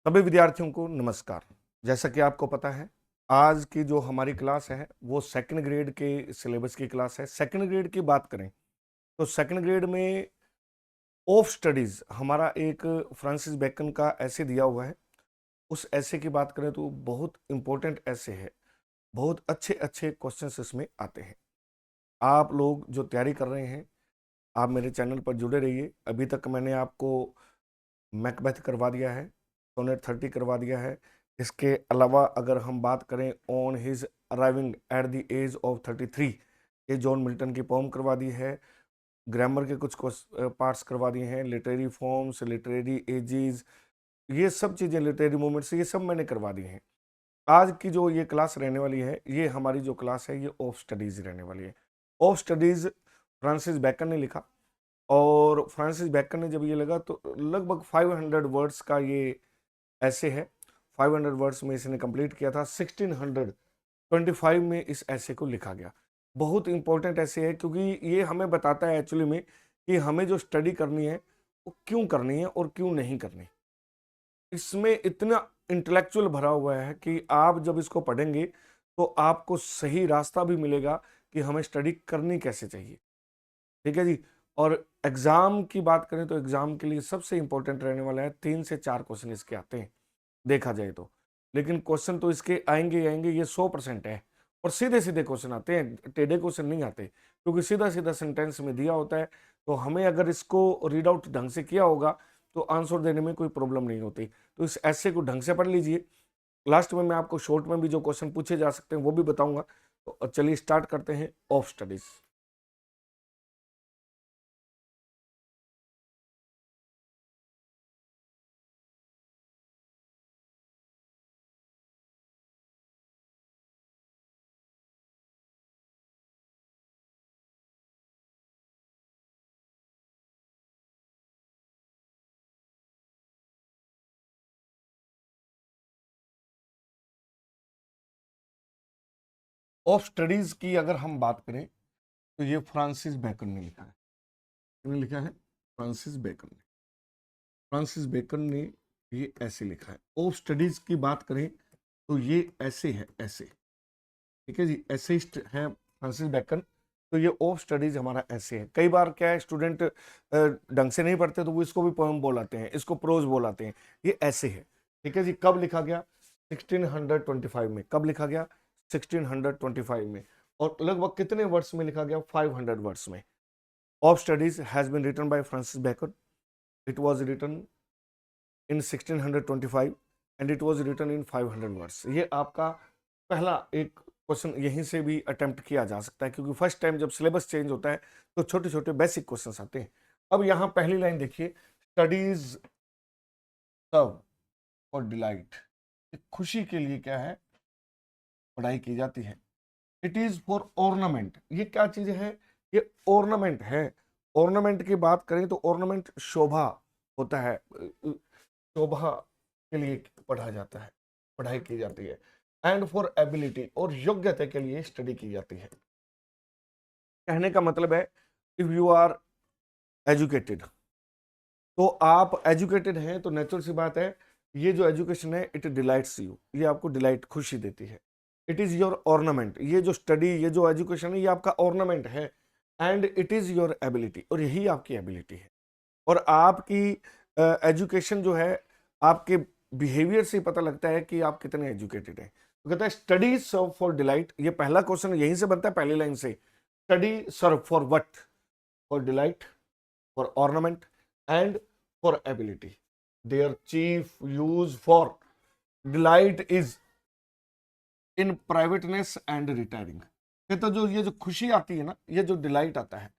सभी विद्यार्थियों को नमस्कार। जैसा कि आपको पता है, आज की जो हमारी क्लास है वो सेकंड ग्रेड के सिलेबस की क्लास है। सेकंड ग्रेड की बात करें तो सेकंड ग्रेड में ऑफ स्टडीज हमारा एक फ्रांसिस बेकन का ऐसे दिया हुआ है। उस ऐसे की बात करें तो बहुत इंपॉर्टेंट ऐसे है, बहुत अच्छे अच्छे क्वेश्चंस इसमें आते हैं। आप लोग जो तैयारी कर रहे हैं, आप मेरे चैनल पर जुड़े रहिए। अभी तक मैंने आपको मैकबेथ करवा दिया है, सोनेट 30 करवा दिया है। इसके अलावा अगर हम बात करें on his arriving at the age of 33, ये जॉन मिल्टन की पोम करवा दी है। ग्रामर के कुछ पार्ट्स करवा दिए हैं, लिटरेरी फॉर्म्स, लिटरेरी एजेस, ये सब चीज़ें, लिटरेरी मूवमेंट्स, ये सब मैंने करवा दी हैं। आज की जो ये क्लास रहने वाली है, ये हमारी जो क्लास है ये ऑफ स्टडीज रहने वाली है। ऑफ स्टडीज फ्रांसिस बेकन ने लिखा, और फ्रांसिस बेकन ने जब ये लगा तो लगभग 500 वर्ड्स का ये ऐसे है। 500 वर्ड्स में इसने कंप्लीट किया था। 1625 में इस ऐसे को लिखा गया। बहुत इंपॉर्टेंट ऐसे है क्योंकि ये हमें बताता है एक्चुअली में कि हमें जो स्टडी करनी है वो क्यों करनी है और क्यों नहीं करनी। इसमें इतना इंटेलेक्चुअल भरा हुआ है कि आप जब इसको पढ़ेंगे तो आपको सही रास्ता भी मिलेगा कि हमें स्टडी करनी कैसे चाहिए। ठीक है जी। और एग्जाम की बात करें तो एग्जाम के लिए सबसे इंपॉर्टेंट रहने वाला है, 3 से 4 क्वेश्चन इसके आते हैं देखा जाए तो। लेकिन क्वेश्चन तो इसके आएंगे ही आएंगे, ये 100% है। और सीधे सीधे क्वेश्चन आते हैं, टेढ़े क्वेश्चन नहीं आते, क्योंकि सीधा सीधा सेंटेंस में दिया होता है। तो हमें अगर इसको रीड आउट ढंग से किया होगा तो आंसर देने में कोई प्रॉब्लम नहीं होती। तो इस ऐसे को ढंग से पढ़ लीजिए। लास्ट में मैं आपको शॉर्ट में भी जो क्वेश्चन पूछे जा सकते हैं वो भी बताऊंगा। तो चलिए स्टार्ट करते हैं ऑफ स्टडीज। ऑफ स्टडीज की अगर हम बात करें तो ये फ्रांसिस बेकन ने लिखा है। किसने लिखा है? फ्रांसिस बेकन ने। फ्रांसिस बेकन ने ये ऐसे लिखा है। ऑफ स्टडीज की बात करें तो ये ऐसे है, ऐसे। ठीक है जी, ऐसेइस्ट है फ्रांसिस बेकन। तो ये ऑफ स्टडीज हमारा ऐसे है। कई बार क्या है, स्टूडेंट ढंग से नहीं पढ़ते तो वो इसको भी पोएम बोलाते हैं, इसको प्रोज बोलाते हैं। ये ऐसे है। ठीक है जी। कब लिखा गया? 1625 में। कब लिखा गया? 1625 में। और लगभग कितने वर्ड्स में लिखा गया? 500 वर्ड्स में। Of studies has been written by Francis Bacon. It was written in 1625 and it was written in 500 words. ये आपका पहला एक क्वेश्चन यहीं से भी अटेम्प्ट किया जा सकता है, क्योंकि फर्स्ट टाइम जब सिलेबस चेंज होता है तो छोटे छोटे बेसिक क्वेश्चंस आते हैं। अब यहाँ पहली लाइन देखिए, स्टडीज सर्व फॉर डिलाइट। खुशी के लिए क्या है? पढ़ाई की जाती है। It is for ornament. ये क्या चीज है? ये ऑर्नामेंट है। ऑर्नामेंट की बात करें तो ऑर्नामेंट शोभा होता है, शोभा के लिए पढ़ा जाता है, पढ़ाई की जाती है। एंड फॉर एबिलिटी, और योग्यता के लिए स्टडी की जाती है। कहने का मतलब है, इफ यू आर एजुकेटेड, तो आप एजुकेटेड हैं तो नेचुरल सी बात है, ये जो एजुकेशन है इट डिलाइट्स यू, ये आपको डिलाइट, खुशी देती है। It is your ornament. ये जो स्टडी, ये जो एजुकेशन है, ये आपका ऑर्नामेंट है। And it is your ability, और यही आपकी एबिलिटी है। और आपकी एजुकेशन जो है, आपके बिहेवियर से पता लगता है कि आप कितने एजुकेटेड हैं। तो कहता है स्टडी सर्व फॉर डिलाइट। ये पहला क्वेश्चन यहीं से बनता है, पहली लाइन से। Study serve for what? For delight, for ornament and for ability. Their chief use for delight is in privateness and retiring. कहता जो ये जो खुशी आती है ना, ये जो डिलाइट आता है,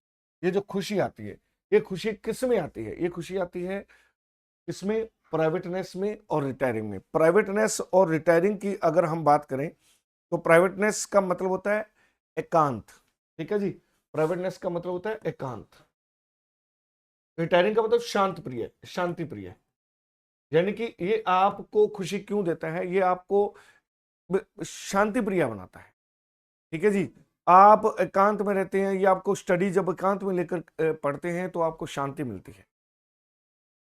ये जो खुशी आती है, ये खुशी किस में आती है? ये खुशी आती है इसमें, प्राइवेटनेस में और रिटायरिंग में। प्राइवेटनेस और रिटायरिंग की अगर हम बात करें तो प्राइवेटनेस का मतलब होता है एकांत। ठीक है जी। प्राइवेटनेस का मतलब होता है एकांत। रिटायरिंग का मतलब शांत प्रिय, शांति प्रिय। यानी कि ये आपको खुशी क्यों देता है? ये आपको शांति प्रिय बनाता है। ठीक है जी। आप एकांत में रहते हैं, ये आपको स्टडी जब एकांत में लेकर पढ़ते हैं तो आपको शांति मिलती है।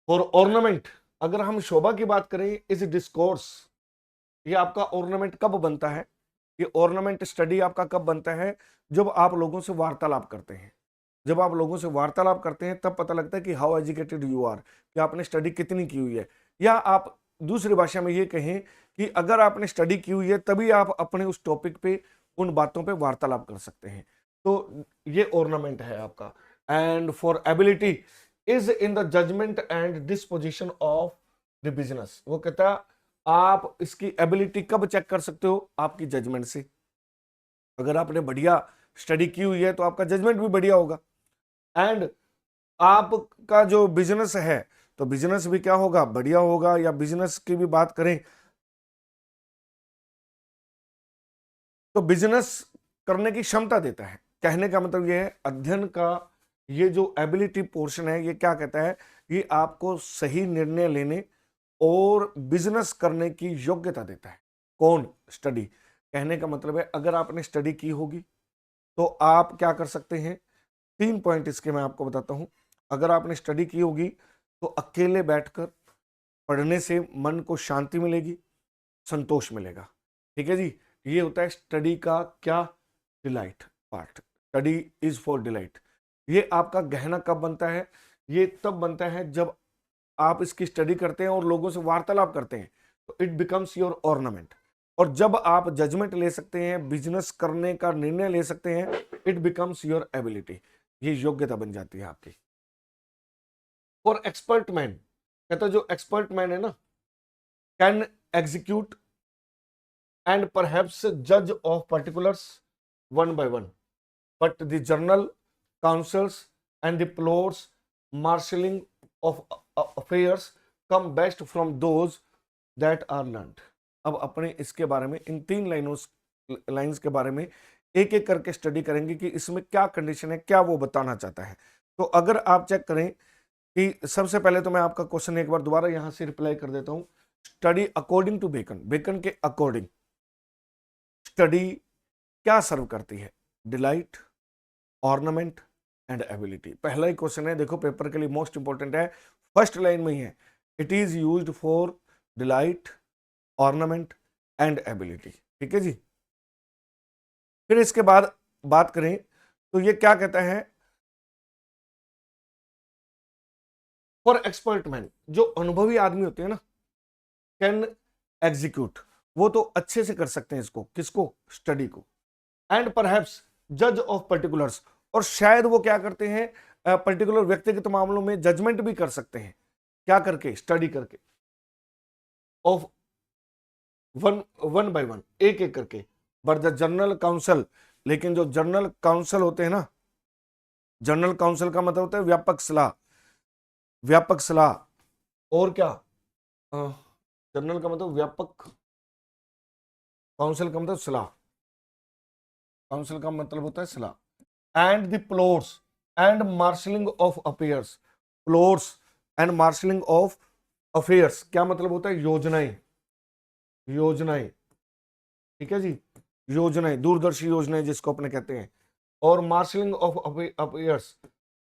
फॉर ऑर्नामेंट, अगर हम शोभा की बात करें, इस डिस्कोर्स, ये आपका ऑर्नामेंट कब बनता है? ये ऑर्नामेंट स्टडी आपका कब बनता है? जब आप लोगों से वार्तालाप करते हैं। जब आप लोगों से वार्तालाप करते हैं तब पता लगता है कि हाउ एजुकेटेड यू आर, कि आपने स्टडी कितनी की हुई है। या आप दूसरी भाषा में ये कहें कि अगर आपने स्टडी की हुई है तभी आप अपने उस टॉपिक पे, उन बातों पे वार्तालाप कर सकते हैं। तो ये ऑर्नामेंट है आपका। And for ability is in the judgement and disposition of the business. वो कहता है आप इसकी एबिलिटी कब चेक कर सकते हो? आपकी जजमेंट से। अगर आपने बढ़िया स्टडी की हुई है तो आपका जजमेंट भी बढ़िया होगा। एंड आपका जो बिजनेस है तो बिजनेस भी क्या होगा? बढ़िया होगा। या बिजनेस की भी बात करें तो बिजनेस करने की क्षमता देता है। कहने का मतलब ये है, अध्ययन का ये जो एबिलिटी पोर्शन है ये क्या कहता है? ये आपको सही निर्णय लेने और बिजनेस करने की योग्यता देता है। कौन? स्टडी। कहने का मतलब है अगर आपने स्टडी की होगी तो आप क्या कर सकते हैं? 3 पॉइंट इसके मैं आपको बताता हूं। अगर आपने स्टडी की होगी तो अकेले बैठकर पढ़ने से मन को शांति मिलेगी, संतोष मिलेगा। ठीक है जी। ये होता है स्टडी का क्या? Delight part. Study is for delight. ये आपका गहना कब बनता है? ये तब बनता है जब आप इसकी स्टडी करते हैं और लोगों से वार्तालाप करते हैं, तो इट बिकम्स योर ऑर्नामेंट। और जब आप जजमेंट ले सकते हैं, बिजनेस करने का निर्णय ले सकते हैं, इट बिकम्स योर एबिलिटी। ये योग्यता बन जाती है आपकी। फॉर एक्सपर्ट मैन, कहता जो एक्सपर्ट मैन है ना, कैन एग्जीक्यूट एंड परहैप्स जज of particulars one by one, but the journal councils and the plots marshalling of affairs come best from those that are learned। अब अपने इसके बारे में, इन 3 लाइंस के बारे में एक एक करके स्टडी करेंगे कि इसमें क्या कंडीशन है, क्या वो बताना चाहता है। तो अगर आप चेक करें कि सबसे पहले तो मैं आपका क्वेश्चन एक बार दोबारा यहां से रिप्लाई कर देता हूं। Study according to Bacon, Bacon के अकॉर्डिंग स्टडी क्या सर्व करती है? Delight, ornament and ability. पहला ही क्वेश्चन है, देखो पेपर के लिए मोस्ट इंपॉर्टेंट है, फर्स्ट लाइन में ही है, it is used for delight, ornament and ability. ठीक है जी। फिर इसके बाद बात करें तो ये क्या कहता है? फॉर एक्सपर्ट मैन, जो अनुभवी आदमी होते हैं ना, कैन एग्जीक्यूट, वो तो अच्छे से कर सकते हैं इसको, किसको? स्टडी को। एंड परहैप्स जज ऑफ पर्टिकुलर्स, और शायद वो क्या करते हैं? पर्टिकुलर व्यक्तिगत मामलों में जजमेंट भी कर सकते हैं। क्या करके? स्टडी करके। ऑफ वन बाय वन, एक एक करके। बट द जनरल काउंसिल, लेकिन जो जनरल काउंसिल होते हैं ना, जनरल काउंसिल का मतलब होता है व्यापक सलाह, व्यापक सलाह। और क्या? जनरल का मतलब व्यापक, काउंसिल का मतलब सलाह, काउंसिल का मतलब होता है सलाह। And the plots and marshalling of affairs, plots and marshalling of affairs क्या मतलब होता है? योजनाएं, योजनाएं। ठीक है जी। योजनाएं, दूरदर्शी योजनाएं जिसको अपने कहते हैं। और मार्शलिंग ऑफ अफेयर्स,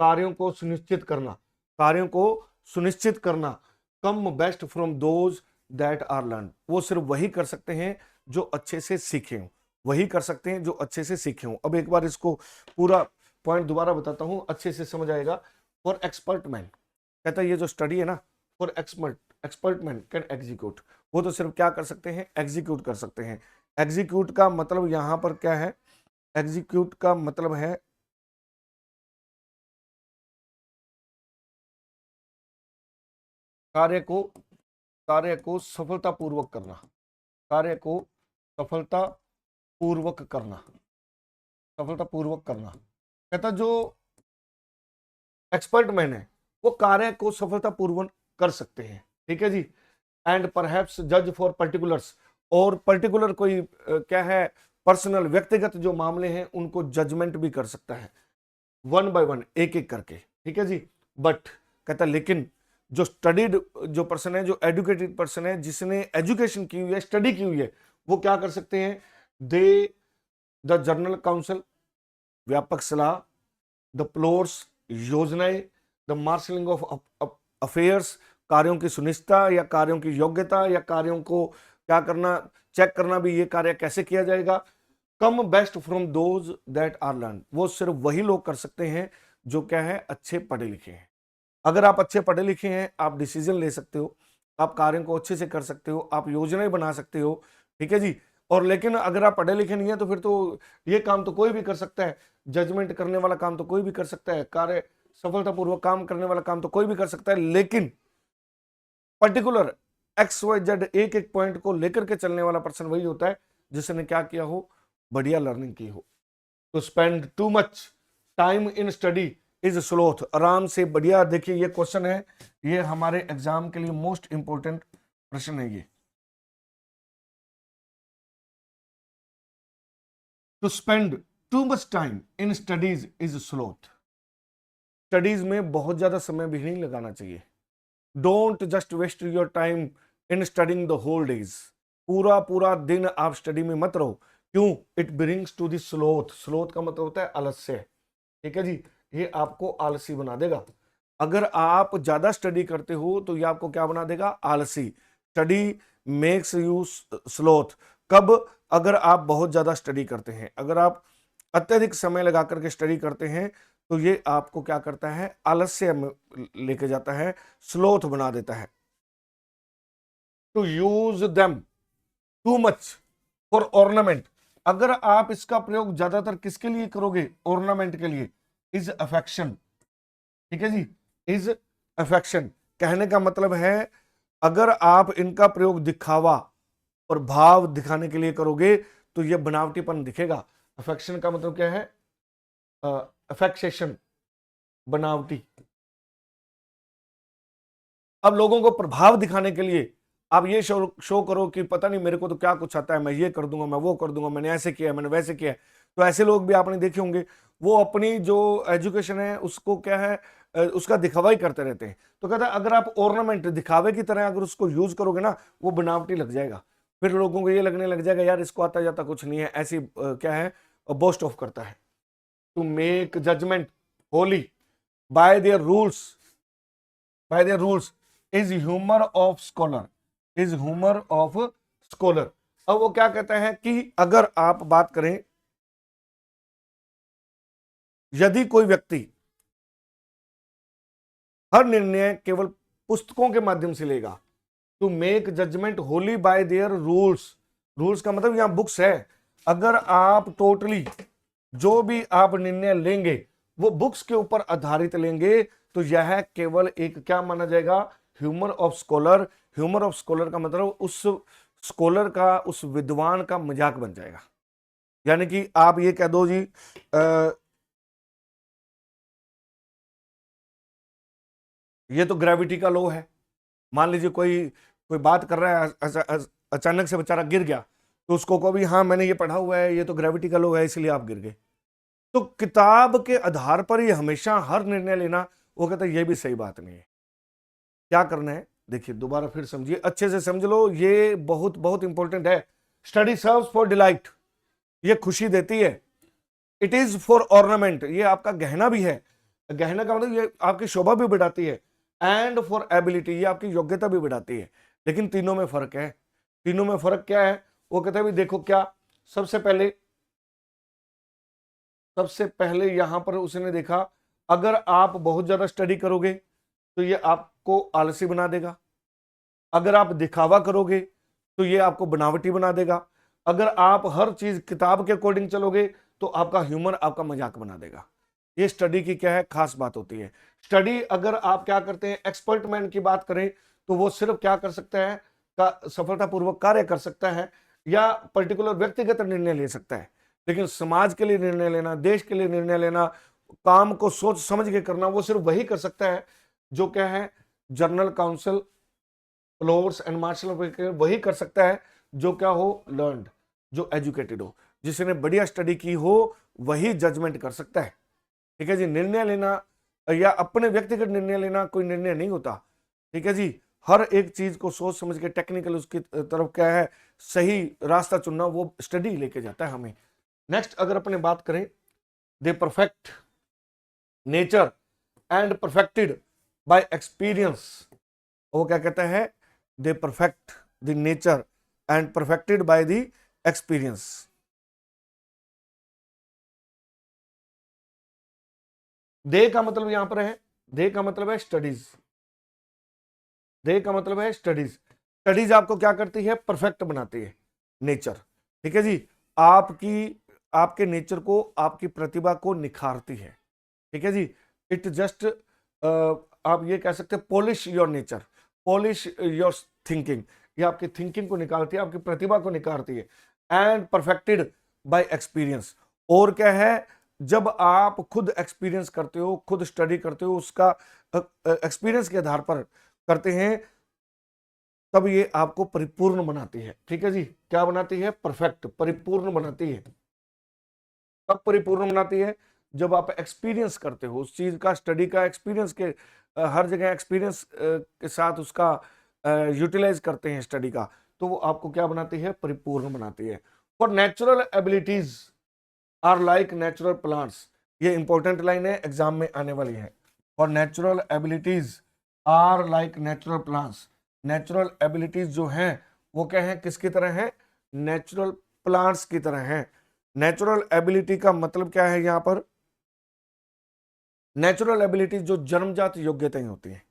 कार्यों को सुनिश्चित करना, कार्यों को सुनिश्चित करना। Come best from those that are learn, वो सिर्फ वही कर सकते हैं जो अच्छे से सीखे हों, वही कर सकते हैं जो अच्छे से सीखे हों। अब एक बार इसको पूरा पॉइंट दोबारा बताता हूं, अच्छे से समझ आएगा। फॉर एक्सपर्ट मैन, कहता है ये जो स्टडी है ना, for expert man can execute, वो तो सिर्फ क्या कर सकते हैं? एग्जीक्यूट कर सकते हैं। एग्जीक्यूट का मतलब यहां पर क्या है? एग्जीक्यूट का मतलब है कार्य को, कार्य को सफलतापूर्वक करना, कार्य को सफलतापूर्वक करना, सफलतापूर्वक करना। कहता जो एक्सपर्ट मैन है वो कार्य को सफलतापूर्वक कर सकते हैं। ठीक है जी। एंड परहैप्स जज फॉर पर्टिकुलर्स, और पर्टिकुलर कोई क्या है? पर्सनल, व्यक्तिगत जो मामले हैं उनको जजमेंट भी कर सकता है, वन बाय वन, एक एक करके। ठीक है जी। बट कहता लेकिन जो स्टडीड जो पर्सन है, जो एजुकेटेड पर्सन है, जिसने एजुकेशन की हुई है, स्टडी की हुई है, वो क्या कर सकते हैं? दे द जर्नल काउंसिल, व्यापक सलाह, द प्लोट्स, योजनाएं, द मार्शलिंग ऑफ अफेयर्स, कार्यों की सुनिश्चितता या कार्यों की योग्यता या कार्यों को क्या करना, चेक करना भी ये कार्य कैसे किया जाएगा। Come best from those that are learn, वो सिर्फ वही लोग कर सकते हैं जो क्या है, अच्छे पढ़े लिखे हैं। अगर आप अच्छे पढ़े लिखे हैं, आप डिसीजन ले सकते हो, आप कार्यों को अच्छे से कर सकते हो, आप योजनाएं बना सकते हो, ठीक है जी। और लेकिन अगर आप पढ़े लिखे नहीं है तो फिर तो ये काम तो कोई भी कर सकता है, जजमेंट करने वाला काम तो कोई भी कर सकता है, कार्य सफलतापूर्वक काम करने वाला काम तो कोई भी कर सकता है, लेकिन पर्टिकुलर एक्स वाई जेड एक एक पॉइंट को लेकर के चलने वाला पर्सन वही होता है जिसने क्या किया हो, बढ़िया लर्निंग की हो। तो spend too much time in study is sloth, आराम से बढ़िया। देखिए ये क्वेश्चन है, ये हमारे एग्जाम के लिए मोस्ट इंपोर्टेंट प्रश्न है ये। To spend too much time in studies is sloth, studies में बहुत ज्यादा समय भी नहीं लगाना चाहिए। Don't just waste your time in studying the whole days, पूरा पूरा दिन आप स्टडी में मत रहो। क्यों? It brings to the sloth, sloth का मतलब होता है आलस्य, ठीक है जी, ये आपको आलसी बना देगा। अगर आप ज्यादा स्टडी करते हो तो ये आपको क्या बना देगा, आलसी। स्टडी मेक्स यू स्लोथ, कब? अगर आप बहुत ज्यादा स्टडी करते हैं, अगर आप अत्यधिक समय लगा करके स्टडी करते हैं तो ये आपको क्या करता है, आलस्य में लेके जाता है, स्लोथ बना देता है। To use them too much for ornament, अगर आप इसका प्रयोग ज्यादातर किसके लिए करोगे, ऑर्नामेंट के लिए, इज अफेक्शन, ठीक है जी, इज अफेक्शन। कहने का मतलब है अगर आप इनका प्रयोग दिखावा और भाव दिखाने के लिए करोगे तो ये बनावटीपन दिखेगा। अफेक्शन का मतलब क्या है, अफेक्सेशन, बनावटी। अब लोगों को प्रभाव दिखाने के लिए आप ये शो करो कि पता नहीं मेरे को तो क्या कुछ आता है, मैं ये कर दूंगा, मैं वो कर दूंगा, मैंने ऐसे किया, मैंने वैसे किया। तो ऐसे लोग भी आपने देखे होंगे, वो अपनी जो एजुकेशन है उसको क्या है, उसका दिखावा ही करते रहते हैं। तो कहता है अगर आप ऑर्नामेंट, दिखावे की तरह अगर उसको यूज करोगे ना, वो बनावटी लग जाएगा, फिर लोगों को ये लगने लग जाएगा यार इसको आता जाता कुछ नहीं है, ऐसी क्या है, बोस्ट ऑफ करता है। To make judgement wholly by their rules, by their rules is humour of scholar, is humour of scholar. अब वो क्या कहते हैं कि अगर आप बात करें, यदि कोई व्यक्ति हर निर्णय केवल पुस्तकों के माध्यम से लेगा, to make judgement wholly by their rules, rules का मतलब यहां बुक्स है। अगर आप टोटली जो भी आप निर्णय लेंगे वो बुक्स के ऊपर आधारित लेंगे तो यह केवल एक क्या माना जाएगा, humour of scholar. Humour of scholar का मतलब उस स्कॉलर का, उस विद्वान का मजाक बन जाएगा। यानी कि आप ये कह दो जी ये तो ग्रेविटी का लॉ है। मान लीजिए कोई कोई बात कर रहा है, अचानक से बेचारा गिर गया, तो उसको कहो भी हाँ मैंने ये पढ़ा हुआ है, ये तो ग्रेविटी का लॉ है इसलिए आप गिर गए। तो किताब के आधार पर ये हमेशा हर निर्णय लेना, वो कहता है ये भी सही बात नहीं है। क्या करना है, देखिए दोबारा फिर समझिए, अच्छे से समझ लो, ये बहुत बहुत इंपॉर्टेंट है। स्टडी सर्व्स फॉर डिलाइट, ये खुशी देती है। इट इज फॉर ऑर्नामेंट, ये आपका गहना भी है, गहना का मतलब ये आपकी शोभा भी बढ़ाती है। एंड फॉर एबिलिटी, ये आपकी योग्यता भी बढ़ाती है। लेकिन तीनों में फर्क है। तीनों में फर्क क्या है, वो कहते हैं भी देखो क्या, सबसे पहले यहां पर उसने देखा अगर आप बहुत ज्यादा स्टडी करोगे तो ये आपको आलसी बना देगा। अगर आप दिखावा करोगे तो ये आपको बनावटी बना देगा। अगर आप हर चीज किताब के अकॉर्डिंग चलोगे तो आपका ह्यूमर, आपका मजाक बना देगा। ये स्टडी की क्या है, खास बात होती है। स्टडी अगर आप क्या करते हैं, एक्सपर्ट मैन की बात करें तो वो सिर्फ क्या कर सकता है, का सफलतापूर्वक कार्य कर सकता है या पर्टिकुलर व्यक्तिगत निर्णय ले सकता है। लेकिन समाज के लिए निर्णय लेना, देश के लिए निर्णय लेना, काम को सोच समझ के करना, वो सिर्फ वही कर सकता है जो क्या है, general counsel, floors and marshal वही कर सकता है जो क्या हो, लर्नड, जो एजुकेटेड हो, जिसने बढ़िया स्टडी की हो, वही जजमेंट कर सकता है। ठीक है जी, निर्णय लेना या अपने व्यक्तिगत निर्णय लेना कोई निर्णय नहीं होता। ठीक है जी, हर एक चीज को सोच समझ के टेक्निकल उसकी तरफ क्या है, सही रास्ता चुनना, वो स्टडी लेके जाता है हमें। नेक्स्ट अगर अपने बात करें, they perfect nature and perfected by experience, वो क्या कहता है, they perfect the nature and perfected by the experience. They का मतलब यहां पर है, दे का मतलब है स्टडीज, दे का मतलब है स्टडीज। स्टडीज आपको क्या करती है, परफेक्ट बनाती है नेचर, ठीक है जी, आपकी आपके नेचर को, आपकी प्रतिभा को निखारती है, ठीक है जी। इट जस्ट आप ये कह सकते हैं polish your nature, polish your thinking, ये आपकी थिंकिंग को निकालती है, आपकी प्रतिभा को निखारती है। एंड परफेक्टेड बाय एक्सपीरियंस, और क्या है, जब आप खुद एक्सपीरियंस करते हो, खुद स्टडी करते हो, उसका एक्सपीरियंस के आधार पर करते हैं, तब ये आपको परिपूर्ण बनाती है, ठीक है जी। क्या बनाती है, परफेक्ट, परिपूर्ण बनाती है। कब परिपूर्ण बनाती है, जब आप एक्सपीरियंस करते हो उस चीज का, स्टडी का एक्सपीरियंस के हर जगह एक्सपीरियंस के साथ उसका यूटिलाइज करते हैं स्टडी का, तो वो आपको क्या बनाती है, परिपूर्ण बनाती है। For natural abilities are like natural plants, ये इंपॉर्टेंट लाइन है, एग्जाम में आने वाली है। For natural abilities are like natural plants, natural abilities जो हैं वो क्या है, किसकी तरह है, नेचुरल प्लांट्स की तरह है। नेचुरल एबिलिटी का मतलब क्या है यहां पर, नेचुरल एबिलिटी जो जन्मजात योग्यताएं होती हैं।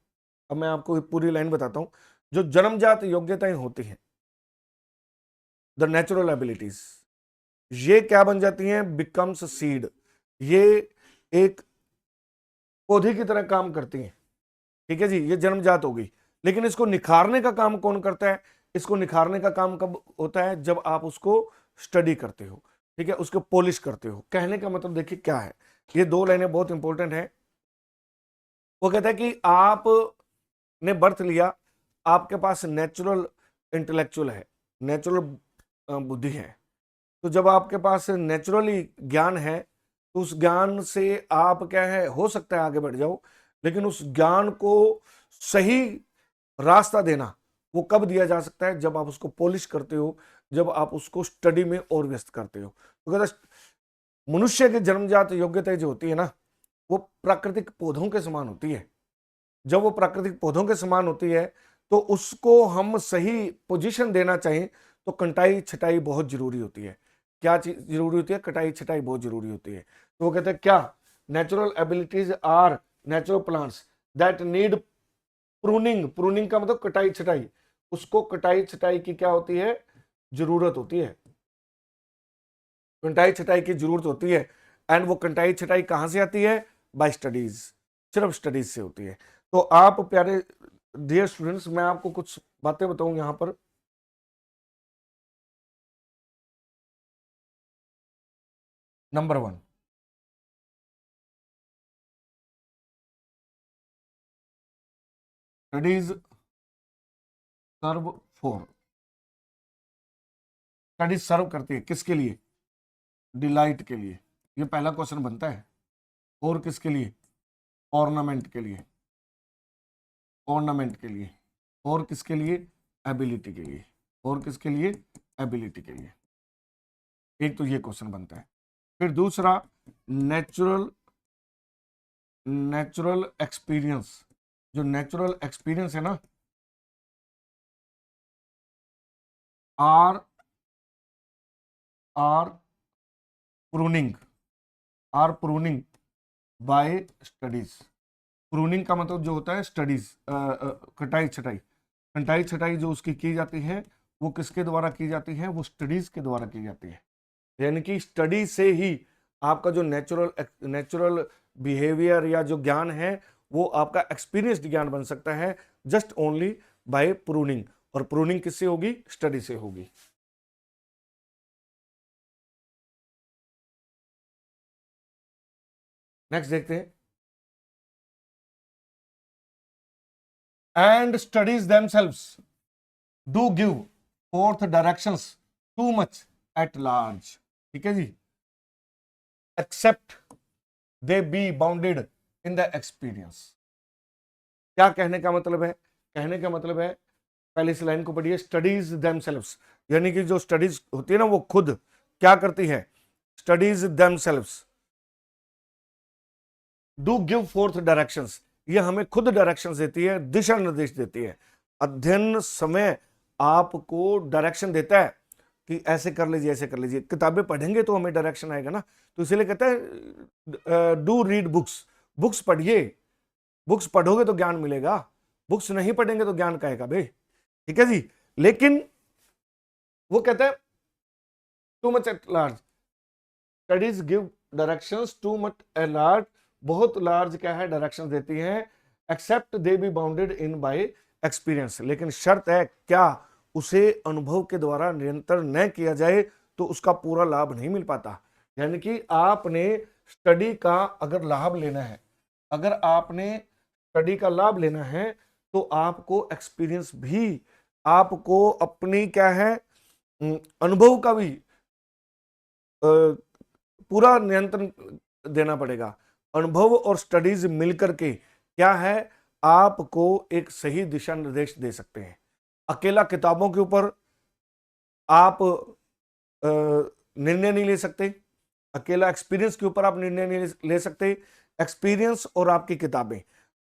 अब मैं आपको पूरी लाइन बताता हूं, जो जन्मजात योग्यताएं होती हैं, द नेचुरल एबिलिटीज, ये क्या बन जाती हैं, बिकम्स सीड, ये एक पौधे की तरह काम करती हैं, ठीक है जी, ये जन्मजात होगी। लेकिन इसको निखारने का काम कौन करता है, इसको निखारने का काम कब होता है, जब आप उसको स्टडी करते हो, ठीक है, उसको पॉलिश करते हो। कहने का मतलब देखिए क्या है, ये दो लाइनें बहुत इंपॉर्टेंट है। वो कहता है कि आप ने बर्थ लिया, आपके पास नेचुरल इंटेलेक्चुअल है, नेचुरल बुद्धि है, तो जब आपके पास नेचुरली ज्ञान है, तो उस ज्ञान से आप क्या है, हो सकता है आगे बढ़ जाओ, लेकिन उस ज्ञान को सही रास्ता देना वो कब दिया जा सकता है, जब आप उसको पॉलिश करते हो, जब आप उसको स्टडी में और व्यस्त करते हो। तो कहता मनुष्य की जन्मजात योग्यता जो होती है ना, वो प्राकृतिक पौधों के समान होती है। जब वो प्राकृतिक पौधों के समान होती है, तो उसको हम सही पोजीशन देना चाहिए, तो कटाई छटाई बहुत जरूरी होती है। क्या चीज जरूरी होती है, कटाई छटाई बहुत जरूरी होती है। तो वो कहते हैं क्या, natural abilities are natural plants that need pruning, pruning का मतलब कटाई छटाई, उसको कटाई छटाई की क्या होती है, जरूरत होती है, कटाई छटाई की जरूरत होती है। एंड वो कटाई छटाई कहां से आती है, बाय स्टडीज, सिर्फ स्टडीज से होती है। तो आप प्यारे डियर स्टूडेंट्स, मैं आपको कुछ बातें बताऊं यहां पर। Number 1, studies serve for, studies serve करती है किसके लिए, डिलाइट के लिए, ये पहला क्वेश्चन बनता है। और किसके लिए, ऑर्नामेंट के लिए, ऑर्नामेंट के लिए, और किसके लिए, एबिलिटी के लिए, और किसके लिए, एबिलिटी के लिए। एक तो ये क्वेश्चन बनता है। फिर दूसरा, नेचुरल, नेचुरल एक्सपीरियंस, जो नेचुरल एक्सपीरियंस है ना, are are pruning, are pruning by studies. Pruning का मतलब जो होता है स्टडीज, कटाई छटाई, कटाई छटाई जो उसकी की जाती है, वो किसके द्वारा की जाती है, वो स्टडीज के द्वारा की जाती है। यानी कि स्टडी से ही आपका जो नेचुरल नेचुरल बिहेवियर या जो ज्ञान है, वो आपका एक्सपीरियंस्ड ज्ञान बन सकता है, जस्ट ओनली बाय प्रूनिंग। और प्रूनिंग किससे होगी, स्टडी से होगी। नेक्स्ट देखते हैं, and studies themselves do give forth directions too much at large, ठीक है जी, except they be bounded in the experience. क्या कहने का मतलब है, कहने का मतलब है, पहले इस लाइन को पढ़िए, स्टडीज देमसेल्व्स, यानी कि जो स्टडीज होती है ना, वो खुद क्या करती है, studies themselves do give forth directions, ये हमें खुद डायरेक्शन देती है, दिशा निर्देश देती है। अध्ययन समय आपको डायरेक्शन देता है कि ऐसे कर लीजिए, ऐसे कर लीजिए। किताबें पढ़ेंगे तो हमें डायरेक्शन आएगा ना, तो इसीलिए कहता है डू रीड बुक्स, बुक्स पढ़िए, बुक्स पढ़ोगे तो ज्ञान मिलेगा, बुक्स नहीं पढ़ेंगे तो ज्ञान कहेगा भाई, ठीक है जी। लेकिन वो कहता है too much at large, studies give directions too much at large, बहुत लार्ज क्या है डायरेक्शन देती हैं, except they be bounded in by experience, लेकिन शर्त है क्या उसे अनुभव के द्वारा निरंतर न किया जाए तो उसका पूरा लाभ नहीं मिल पाता। यानी कि आपने स्टडी का अगर लाभ लेना है, अगर आपने स्टडी का लाभ लेना है तो आपको एक्सपीरियंस भी, आपको अपनी क्या है अनुभव का भी पूरा नियंत्रण देना पड़ेगा। अनुभव और स्टडीज मिलकर के क्या है, आपको एक सही दिशा निर्देश दे सकते हैं। अकेला किताबों के ऊपर आप निर्णय नहीं ले सकते, अकेला एक्सपीरियंस के ऊपर आप निर्णय नहीं ले सकते। एक्सपीरियंस और आपकी किताबें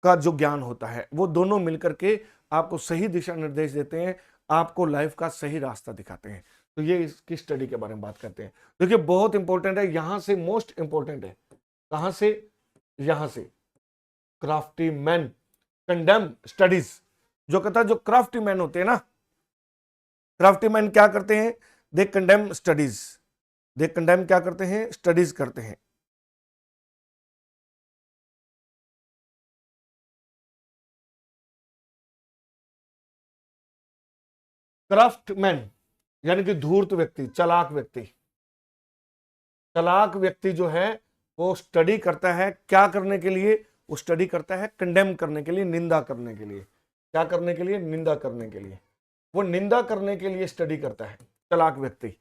का जो ज्ञान होता है वो दोनों मिलकर के आपको सही दिशा निर्देश देते हैं, आपको लाइफ का सही रास्ता दिखाते हैं। तो ये इसकी स्टडी के बारे में बात करते हैं। देखिए बहुत इंपॉर्टेंट है, यहां से मोस्ट इंपॉर्टेंट है, कहां से, यहां से, क्राफ्टी मैन कंडेम स्टडीज। जो कहता है जो क्राफ्टी मैन होते हैं ना, क्राफ्टी मैन क्या करते हैं, दे कंडेम स्टडीज, दे कंडेम क्या करते हैं, स्टडीज करते हैं। क्राफ्टमैन यानी कि धूर्त व्यक्ति, चालाक व्यक्ति, चालाक व्यक्ति जो है वो स्टडी करता है क्या करने के लिए, वो स्टडी करता है कंडेम करने के लिए, निंदा करने के लिए। क्या करने के लिए, निंदा करने के लिए, वो निंदा करने के लिए स्टडी करता है चालाक व्यक्ति।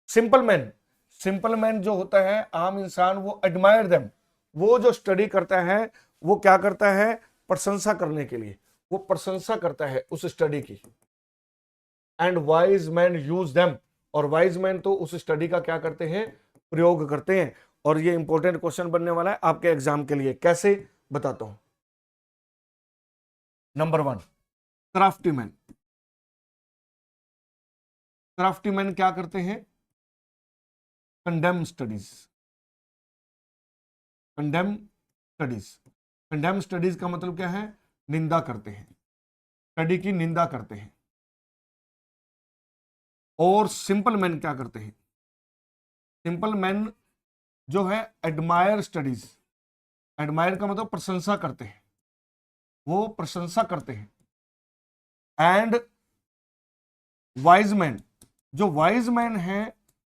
सिंपल मैन, सिंपल मैन जो होता है आम इंसान, वो एडमायर देम, वो जो स्टडी करता है वो क्या करता है, प्रशंसा करने के लिए, वो प्रशंसा करता है उस स्टडी की। And wise man use them, और वाइज मैन तो उस स्टडी का क्या करते हैं, प्रयोग करते हैं। और ये इंपॉर्टेंट क्वेश्चन बनने वाला है आपके एग्जाम के लिए, कैसे बताता हूं। Number 1, crafty man, crafty man क्या करते हैं, condemn studies, condemn studies, condemn studies का मतलब क्या है, निंदा करते हैं, स्टडी की निंदा करते हैं। और सिंपल मैन क्या करते हैं, सिंपल मैन जो है एडमायर स्टडीज, एडमायर का मतलब प्रशंसा करते हैं, वो प्रशंसा करते हैं। एंड वाइज मैन, जो वाइज मैन है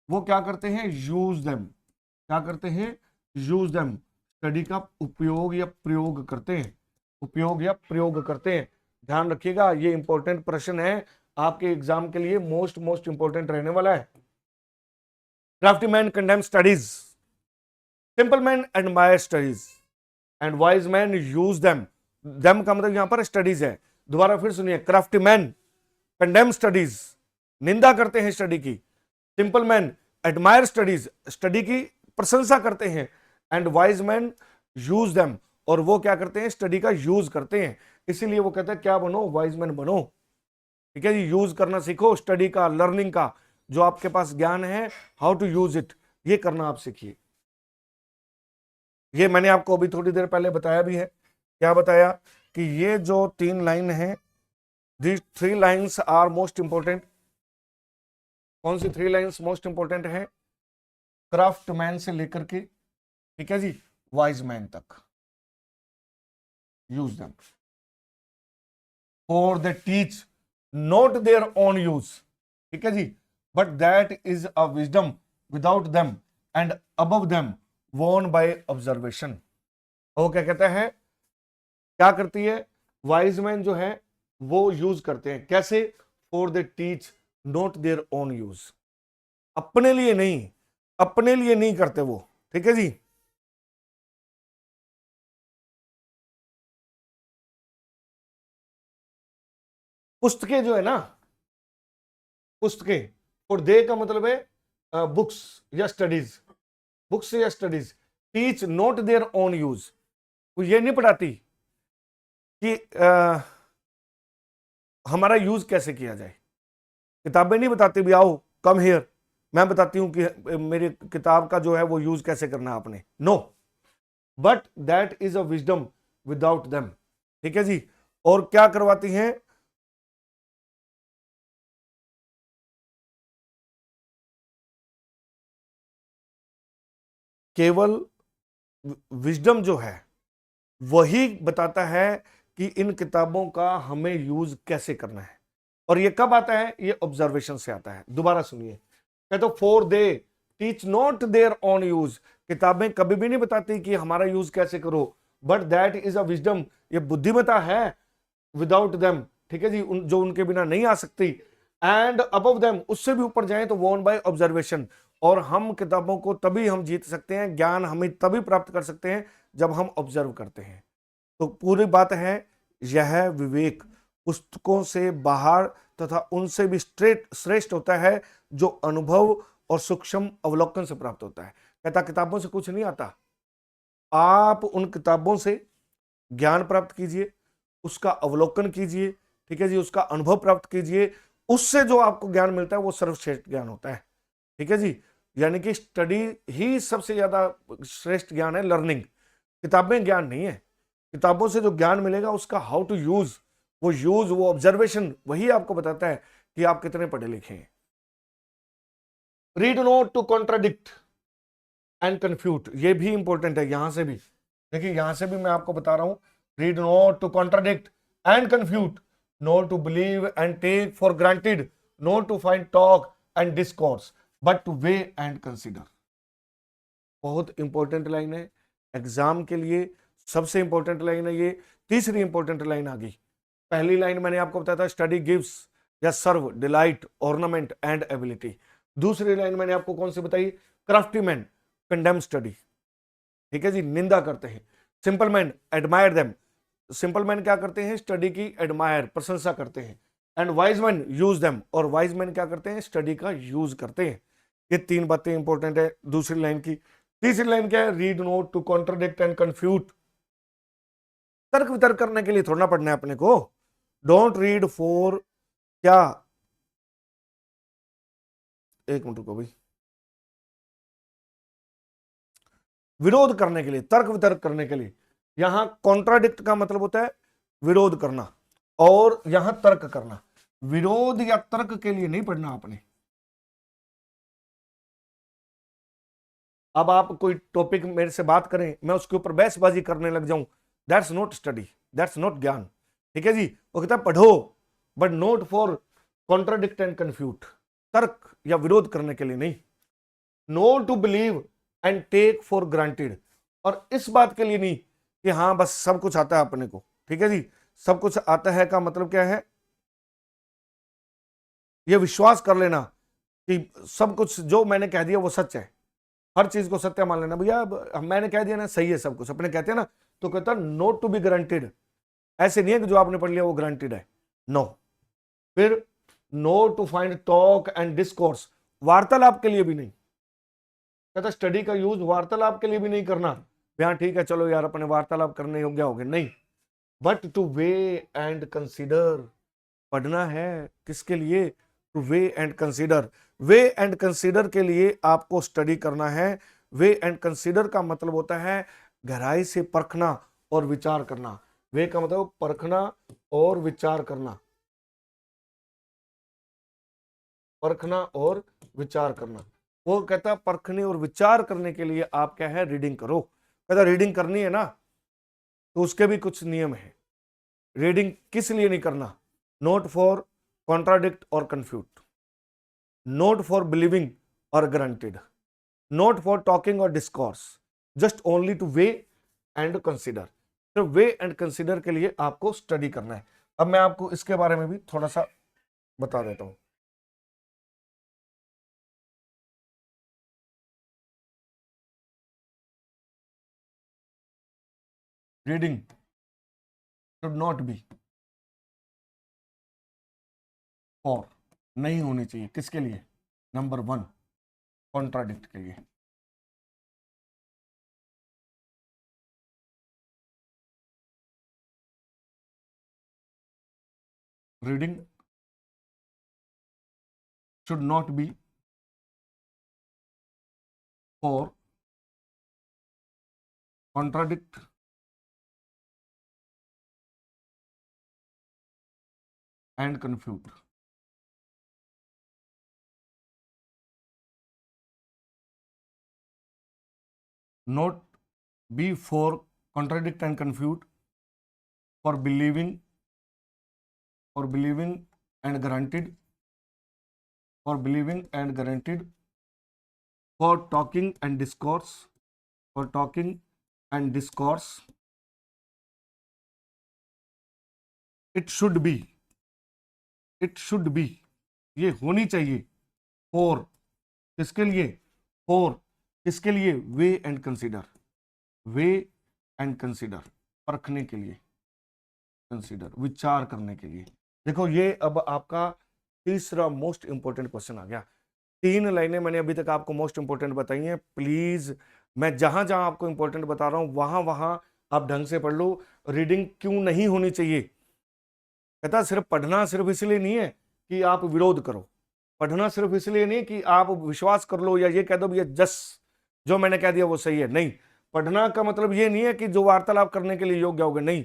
वो क्या करते हैं, यूज देम, क्या करते हैं, यूज देम, स्टडी का उपयोग या प्रयोग करते हैं, उपयोग या प्रयोग करते हैं। ध्यान रखिएगा ये इंपॉर्टेंट प्रश्न है आपके एग्जाम के लिए, मोस्ट इंपॉर्टेंट रहने वाला है। Crafty man condemn studies, simple man admire studies, and wise man use them, them का मतलब यहां पर स्टडीज है। दोबारा फिर सुनिए, क्राफ्टी मैन कंडेम स्टडीज, निंदा करते हैं स्टडी की, simple man admire studies, study की प्रशंसा करते हैं, and wise man use them, और वो क्या करते हैं, स्टडी का यूज करते हैं। इसीलिए वो कहते हैं क्या बनो, वाइज मैन बनो, ठीक है जी। यूज करना सीखो स्टडी का, लर्निंग का, जो आपके पास ज्ञान है हाउ टू यूज इट, ये करना आप सीखिए। ये मैंने आपको अभी थोड़ी देर पहले बताया भी है, क्या बताया, कि ये जो 3 लाइन है, these 3 lines are most important. कौन सी 3 लाइन्स मोस्ट इंपॉर्टेंट है, क्राफ्टमैन से लेकर के, ठीक है जी, वाइज मैन तक। Use them for the teach not their own use, ठीक है जी, but that is a wisdom without them and above them won by observation. वो क्या कहता है, क्या करती है, वाइज मैन जो है वो यूज करते हैं, कैसे, for the teach not their own use, अपने लिए नहीं, अपने लिए नहीं करते वो, ठीक है जी। पुस्तकें जो है ना, पुस्तकें, और दे का मतलब है बुक्स या स्टडीज, बुक्स या studies, teach not their own use, वो ये नहीं पढ़ाती कि हमारा यूज कैसे किया जाए। किताबें नहीं बताती भी आओ कम हियर, मैं बताती हूं कि मेरी किताब का जो है वो यूज कैसे करना है आपने, no, but that is a wisdom without them. ठीक है जी। और क्या करवाती हैं, केवल विजडम जो है वही बताता है कि इन किताबों का हमें यूज कैसे करना है। और ये कब आता है, ये ऑब्जर्वेशन से आता है। दोबारा सुनिए, कहते for they teach not their own use, किताबें कभी भी नहीं बताती कि हमारा यूज कैसे करो, but that is a wisdom, ये बुद्धिमता है विदाउट देम। ठीक है जी, जो उनके बिना नहीं आ सकती। एंड अबव देम, उससे भी ऊपर जाए तो वॉन बाय ऑब्जर्वेशन। और हम किताबों को तभी हम जीत सकते हैं, ज्ञान हमें तभी प्राप्त कर सकते हैं जब हम ऑब्जर्व करते हैं। तो पूरी बात है, यह विवेक पुस्तकों से बाहर तथा उनसे भी श्रेष्ठ होता है, जो अनुभव और सूक्ष्म अवलोकन से प्राप्त होता है। कहता किताबों से कुछ नहीं आता, आप उन किताबों से ज्ञान प्राप्त कीजिए, उसका अवलोकन कीजिए, ठीक है जी, उसका अनुभव प्राप्त कीजिए, उससे जो आपको ज्ञान मिलता है वो सर्वश्रेष्ठ ज्ञान होता है। ठीक है जी, यानी कि स्टडी ही सबसे ज्यादा श्रेष्ठ ज्ञान है, लर्निंग। किताबें ज्ञान नहीं है, किताबों से जो ज्ञान मिलेगा उसका हाउ टू यूज, वो ऑब्जर्वेशन वही आपको बताता है कि आप कितने पढ़े लिखे हैं। Read not to contradict and confute, ये भी इंपॉर्टेंट है। यहां से भी देखिए, यहां से भी मैं आपको बता रहा हूं, read not to contradict and confute, not to believe and take for granted, not to find talk and discourse, but to weigh and consider. बहुत इंपॉर्टेंट लाइन है एग्जाम के लिए, सबसे इंपॉर्टेंट लाइन है ये। तीसरी इंपॉर्टेंट लाइन आ गई। पहली लाइन मैंने आपको बताया था, स्टडी गिव्स या सर्व डिलाइट ऑर्नामेंट एंड एबिलिटी। दूसरी लाइन मैंने आपको कौन सी बताई, क्राफ्टी मैन कंडेम स्टडी, ठीक है जी, निंदा करते हैं। Simple man admire them, simple man क्या करते हैं, स्टडी की एडमायर प्रशंसा करते हैं। And wise man use them, और वाइज मैन क्या करते हैं, स्टडी का यूज करते हैं। ये तीन बातें इंपॉर्टेंट है दूसरी लाइन की। तीसरी लाइन क्या है, read not to contradict and confute, तर्क वितर्क करने के लिए थोड़ा पढ़ना है अपने को। डोंट रीड फॉर क्या, एक मिनट को भाई, विरोध करने के लिए, तर्क वितर्क करने के लिए। यहां कॉन्ट्राडिक्ट का मतलब होता है विरोध करना, और यहां तर्क करना। विरोध या तर्क के लिए नहीं पढ़ना आपने। अब आप कोई टॉपिक मेरे से बात करें, मैं उसके ऊपर बहसबाजी करने लग जाऊं, that's not study, that's not ज्ञान। ठीक है जी, वो कहता है पढ़ो, but not for contradict and confute, तर्क या विरोध करने के लिए नहीं। No to believe and take for granted, और इस बात के लिए नहीं कि हाँ बस सब कुछ आता है अपने को। ठीक है जी, सब कुछ आता है का मतलब क्या है, ये विश्वास कर लेना कि सब कुछ जो मैंने कह दिया वो सच है, हर चीज को सत्य मान लेना। भैया मैंने कह दिया ना सही है सब कुछ, अपने कहते हैं ना, तो कहता नोट टू बी गारंटेड, ऐसे नहीं है कि जो आपने पढ़ लिया वो गारंटेड है, नो। फिर no to find talk and discourse, वार्तालाप के लिए भी नहीं। कहता स्टडी का यूज वार्तालाप के लिए भी नहीं करना, हाँ ठीक है चलो यार अपने वार्तालाप करने योग्य हो गए, नहीं, but to weigh and consider, पढ़ना है किसके लिए, to weigh and consider. Way and consider के लिए आपको स्टडी करना है। वे एंड कंसीडर का मतलब होता है गहराई से परखना और विचार करना। वे का मतलब परखना और विचार करना, परखना और विचार करना। वो कहता परखने और विचार करने के लिए आप क्या है, रीडिंग करो। कहता रीडिंग करनी है ना, तो उसके भी कुछ नियम है। रीडिंग किस लिए नहीं करना, नोट फॉर कॉन्ट्राडिक्ट और कंफ्यूट, नोट फॉर बिलीविंग और ग्रांटेड, नोट फॉर टॉकिंग और discourse, just only to weigh and consider. तो वे एंड कंसिडर के लिए आपको स्टडी करना है। अब मैं आपको इसके बारे में भी थोड़ा सा बता देता हूं। Reading should not be for, नहीं होनी चाहिए किसके लिए, नंबर वन कॉन्ट्राडिक्ट के लिए। reading should not be for contradict and confute. Not be for contradict and confute, for believing and guaranteed, for believing and guaranteed, for talking and discourse, for talking and discourse. It should be, ये होनी चाहिए, for किसके लिए, for किसके लिए, वे and consider, way and consider, परखने के लिए, कंसिडर विचार करने के लिए। देखो ये अब आपका तीसरा मोस्ट इंपॉर्टेंट क्वेश्चन आ गया। 3 लाइनें मैंने अभी तक आपको मोस्ट इंपॉर्टेंट बताई हैं। प्लीज मैं जहां जहां आपको इंपॉर्टेंट बता रहा हूं वहां वहां आप ढंग से पढ़ लो। रीडिंग क्यों नहीं होनी चाहिए, कहता सिर्फ पढ़ना सिर्फ इसलिए नहीं है कि आप विरोध करो, पढ़ना सिर्फ इसलिए नहीं कि आप विश्वास कर लो या ये कह दो भैया जस जो मैंने कह दिया वो सही है, नहीं। पढ़ना का मतलब ये नहीं है कि जो वार्तालाप करने के लिए योग्य होगे, नहीं।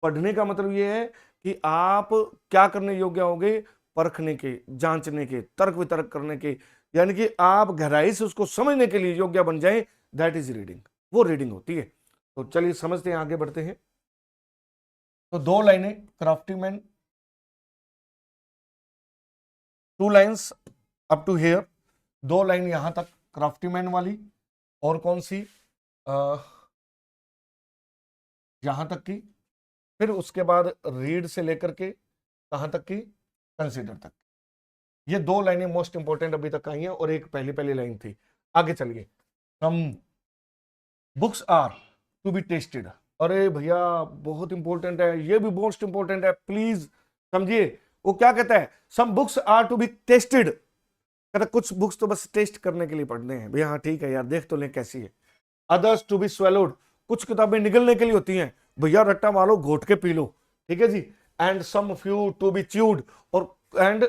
पढ़ने का मतलब ये है कि आप क्या करने योग्य होगे, परखने के, जांचने के, तर्क वितर्क करने के, यानी कि आप गहराई से उसको समझने के लिए योग्य बन जाएं, दैट इज रीडिंग, वो रीडिंग होती है। तो चलिए समझते हैं, आगे बढ़ते हैं। तो 2 लाइनें crafty men, 2 lines up to here, 2 line यहां तक क्राफ्टीमैन वाली, और कौन सी यहां तक की, फिर उसके बाद रीड से लेकर के कहां तक की, कंसीडर तक। ये 2 लाइनें मोस्ट इंपोर्टेंट अभी तक आई हैं, और एक पहली लाइन थी। आगे चलिए, some books are to be tasted. अरे भैया बहुत इंपॉर्टेंट है, ये भी मोस्ट इंपॉर्टेंट है, प्लीज समझिए। वो क्या कहता है, some books are to be tasted, कहता कुछ बुक्स तो बस टेस्ट करने के लिए पढ़ने हैं भैया, हाँ ठीक है यार देख तो ले कैसी है। अदर्स टू बी स्वेलोड, कुछ किताबें निगलने के लिए होती हैं भैया, रट्टा मारो घोट के पी लो, ठीक है जी। And some few to be chewed, और एंड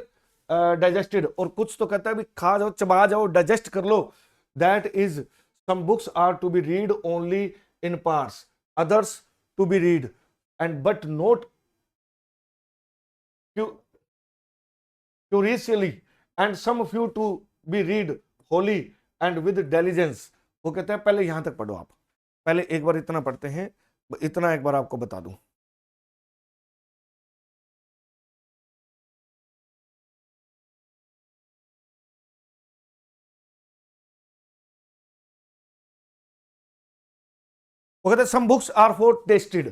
डाइजेस्टेड, और कुछ तो कहता है भी खा जाओ, चबा जाओ, डाइजेस्ट कर लो। That is some books are to be read only in parts, others to be read and but not curiously, and some few to be read wholly and with diligence। वो कहते हैं पहले यहां तक पढ़ो, आप पहले एक बार इतना पढ़ते हैं, इतना एक बार आपको बता दूं। वो कहते हैं some books are for tasted,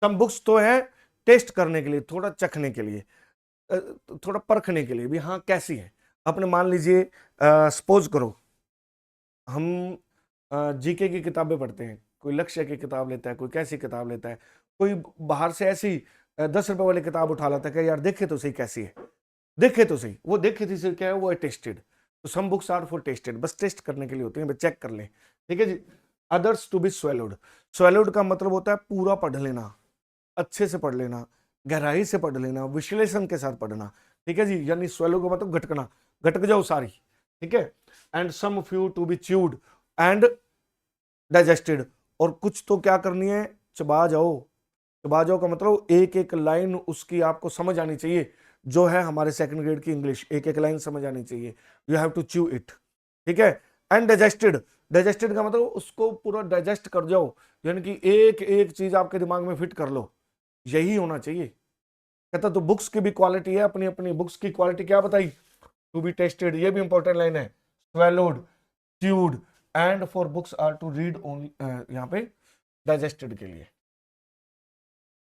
some books तो है टेस्ट करने के लिए, थोड़ा चखने के लिए, थोड़ा परखने के लिए भी, हाँ कैसी है। अपने मान लीजिए सपोज करो हम जीके की किताबें पढ़ते हैं, कोई लक्ष्य की किताब लेता है, कोई कैसी किताब लेता है, कोई बाहर से ऐसी 10 रुपए वाली किताब उठा लाता है कि यार देखे तो सही कैसी है, देखे तो सही, वो देखे थी क्या है, वो है टेस्टेड। तो some books are for tasted, बस टेस्ट करने के लिए होती है, चेक कर लें, ठीक है जी। Others to be swallowed, swallowed का मतलब होता है पूरा पढ़ लेना, अच्छे से पढ़ लेना, गहराई से पढ़ लेना, विश्लेषण के साथ पढ़ना, ठीक है जी। यानी स्वेलो का मतलब गटकना, गटक जाओ सारी, ठीक है। And some few to be chewed and digested, और कुछ तो क्या करनी है, चबा जाओ। चबा जाओ का मतलब एक एक लाइन उसकी आपको समझ आनी चाहिए, जो है हमारे सेकंड ग्रेड की इंग्लिश, एक एक लाइन समझ आनी चाहिए, you have to chew it, ठीक है। एंड डाइजेस्टेड, डाइजेस्टेड का मतलब उसको पूरा डाइजेस्ट कर जाओ, यानी कि एक एक चीज आपके दिमाग में फिट कर लो, यही होना चाहिए। कहता तो बुक्स की भी क्वालिटी है, अपनी अपनी बुक्स की क्वालिटी क्या बताई, टू बी टेस्टेड, ये भी इंपॉर्टेंट लाइन है, swallowed, chewed, and for books are to read only, यहाँ पे डाइजेस्टेड के लिए।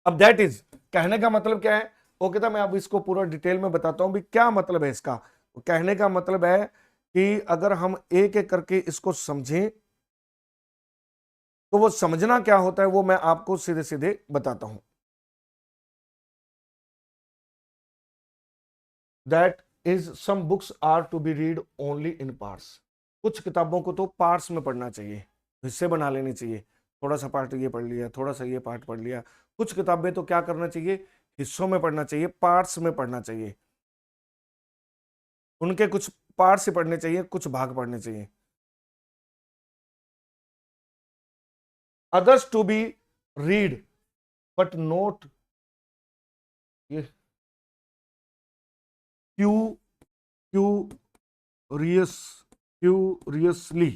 अब दैट इज कहने का मतलब क्या है, वो कहता मैं अब इसको पूरा डिटेल में बताता हूं भी क्या मतलब है इसका। कहने का मतलब है कि अगर हम एक एक करके इसको समझें तो वो समझना क्या होता है वो मैं आपको सीधे सीधे बताता हूं। That is some books are to be read only in parts, कुछ किताबों को तो पार्ट्स में पढ़ना चाहिए, हिस्से बना लेने चाहिए, थोड़ा सा पार्ट ये पढ़ लिया, थोड़ा सा ये पार्ट पढ़ लिया। कुछ किताबें तो क्या करना चाहिए, हिस्सों में पढ़ना चाहिए, पार्ट्स में पढ़ना चाहिए, उनके कुछ पार्ट्स ही पढ़ने चाहिए, कुछ भाग पढ़ने चाहिए। others to be read but not ये क्यूरियस क्यूरियसली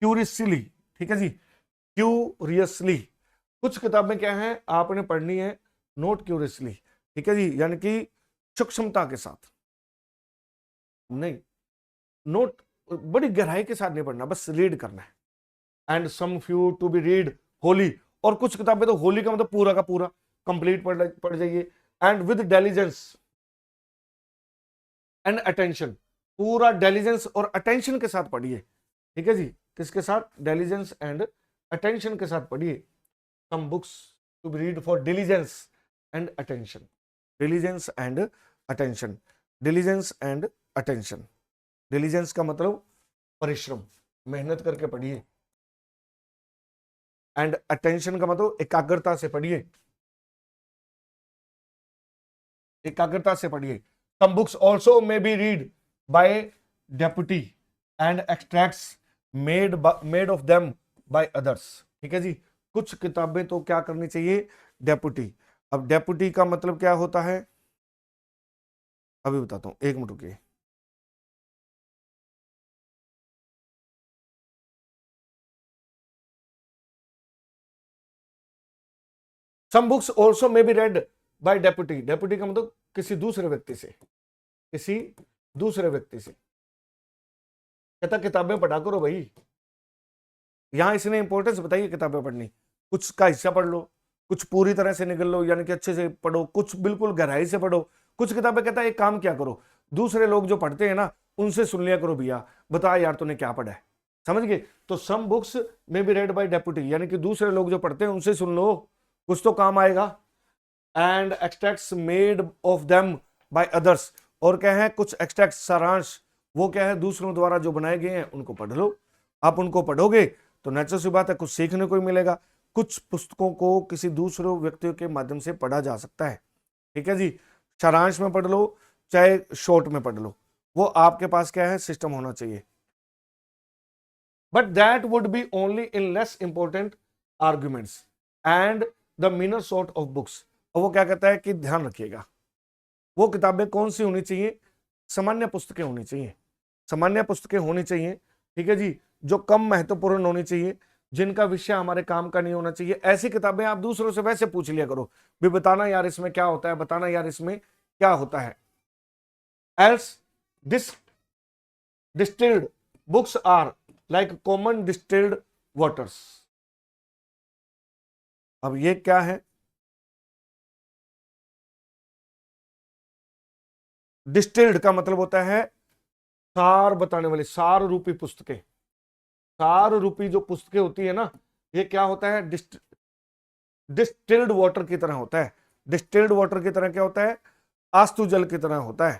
क्यूरियसली, ठीक है जी, क्यूरियसली। कुछ किताबें क्या है आपने पढ़नी है नोट क्यूरियसली, ठीक है जी, यानी कि सूक्ष्मता के साथ नहीं, नोट बड़ी गहराई के साथ नहीं पढ़ना, बस रीड करना है। And some few to be read wholly, और कुछ किताबें तो होली का मतलब पूरा का पूरा कंप्लीट पढ़ जाइए। And with diligence and attention, पूरा डेलिजेंस और अटेंशन के साथ पढ़िए, ठीक है जी, किसके साथ, डेलिजेंस एंड अटेंशन के साथ पढ़िए। Some books to be read for diligence and attention, diligence and attention, diligence and attention. Diligence का मतलब परिश्रम, मेहनत करके पढ़िए। एंड अटेंशन का मतलब एकाग्रता से पढ़िए, एकाग्रता से पढ़िए। Some books also may be read by deputy and extracts made of them by others, ठीक है जी। कुछ किताबें तो क्या करनी चाहिए, डेप्यूटी। अब डेप्यूटी का मतलब क्या होता है, अभी बताता हूं, एक मिनट रुकिए। Some books also may be read by deputy, deputy का मतलब किसी दूसरे व्यक्ति से, किसी दूसरे व्यक्ति से। कहता किताबें पढ़ा करो भाई, यहां इसने इंपॉर्टेंस बताई किताबें पढ़नी। कुछ का हिस्सा पढ़ लो, कुछ पूरी तरह से निकल लो, यानी कि अच्छे से पढ़ो, कुछ बिल्कुल गहराई से पढ़ो। कुछ किताबें कहता है एक काम क्या करो, दूसरे लोग जो पढ़ते हैं ना उनसे सुन लिया करो, भैया बता यार तूने क्या पढ़ा है, समझ गए। तो सम बुक्स में बी रेड बाय डेप्यूटी, यानी कि दूसरे लोग जो पढ़ते हैं उनसे सुन लो, कुछ तो काम आएगा। And extracts made of them by others, और क्या है कुछ एक्सट्रैक्ट, सारांश, वो क्या है दूसरों द्वारा जो बनाए गए हैं उनको पढ़ लो। आप उनको पढ़ोगे तो नेचुरल सी बात है कुछ सीखने को ही मिलेगा। कुछ पुस्तकों को किसी दूसरे व्यक्तियों के माध्यम से पढ़ा जा सकता है, ठीक है जी। सारांश में पढ़ लो चाहे शॉर्ट में पढ़ लो, वो आपके पास क्या है सिस्टम होना चाहिए। But that would be only in less important arguments and the meaner sort of books. और वो क्या कहता है कि ध्यान रखिएगा, वो किताबें कौन सी होनी चाहिए, सामान्य पुस्तकें होनी चाहिए, सामान्य पुस्तकें होनी चाहिए, ठीक है जी, जो कम महत्वपूर्ण होनी चाहिए, जिनका विषय हमारे काम का नहीं होना चाहिए। ऐसी किताबें आप दूसरों से वैसे पूछ लिया करो, भी बताना यार इसमें क्या होता है, बताना यार इसमें क्या होता है। Else this distilled books are like common distilled waters. अब ये क्या है, डिस्टिल्ड का मतलब होता है सार बताने वाली, सार रूपी पुस्तकें, सार रूपी जो पुस्तकें होती है ना, ये क्या होता है, डिस्टिल्ड वाटर की तरह होता है। डिस्टिल्ड वाटर की तरह क्या होता है, आस्तु जल की तरह होता है,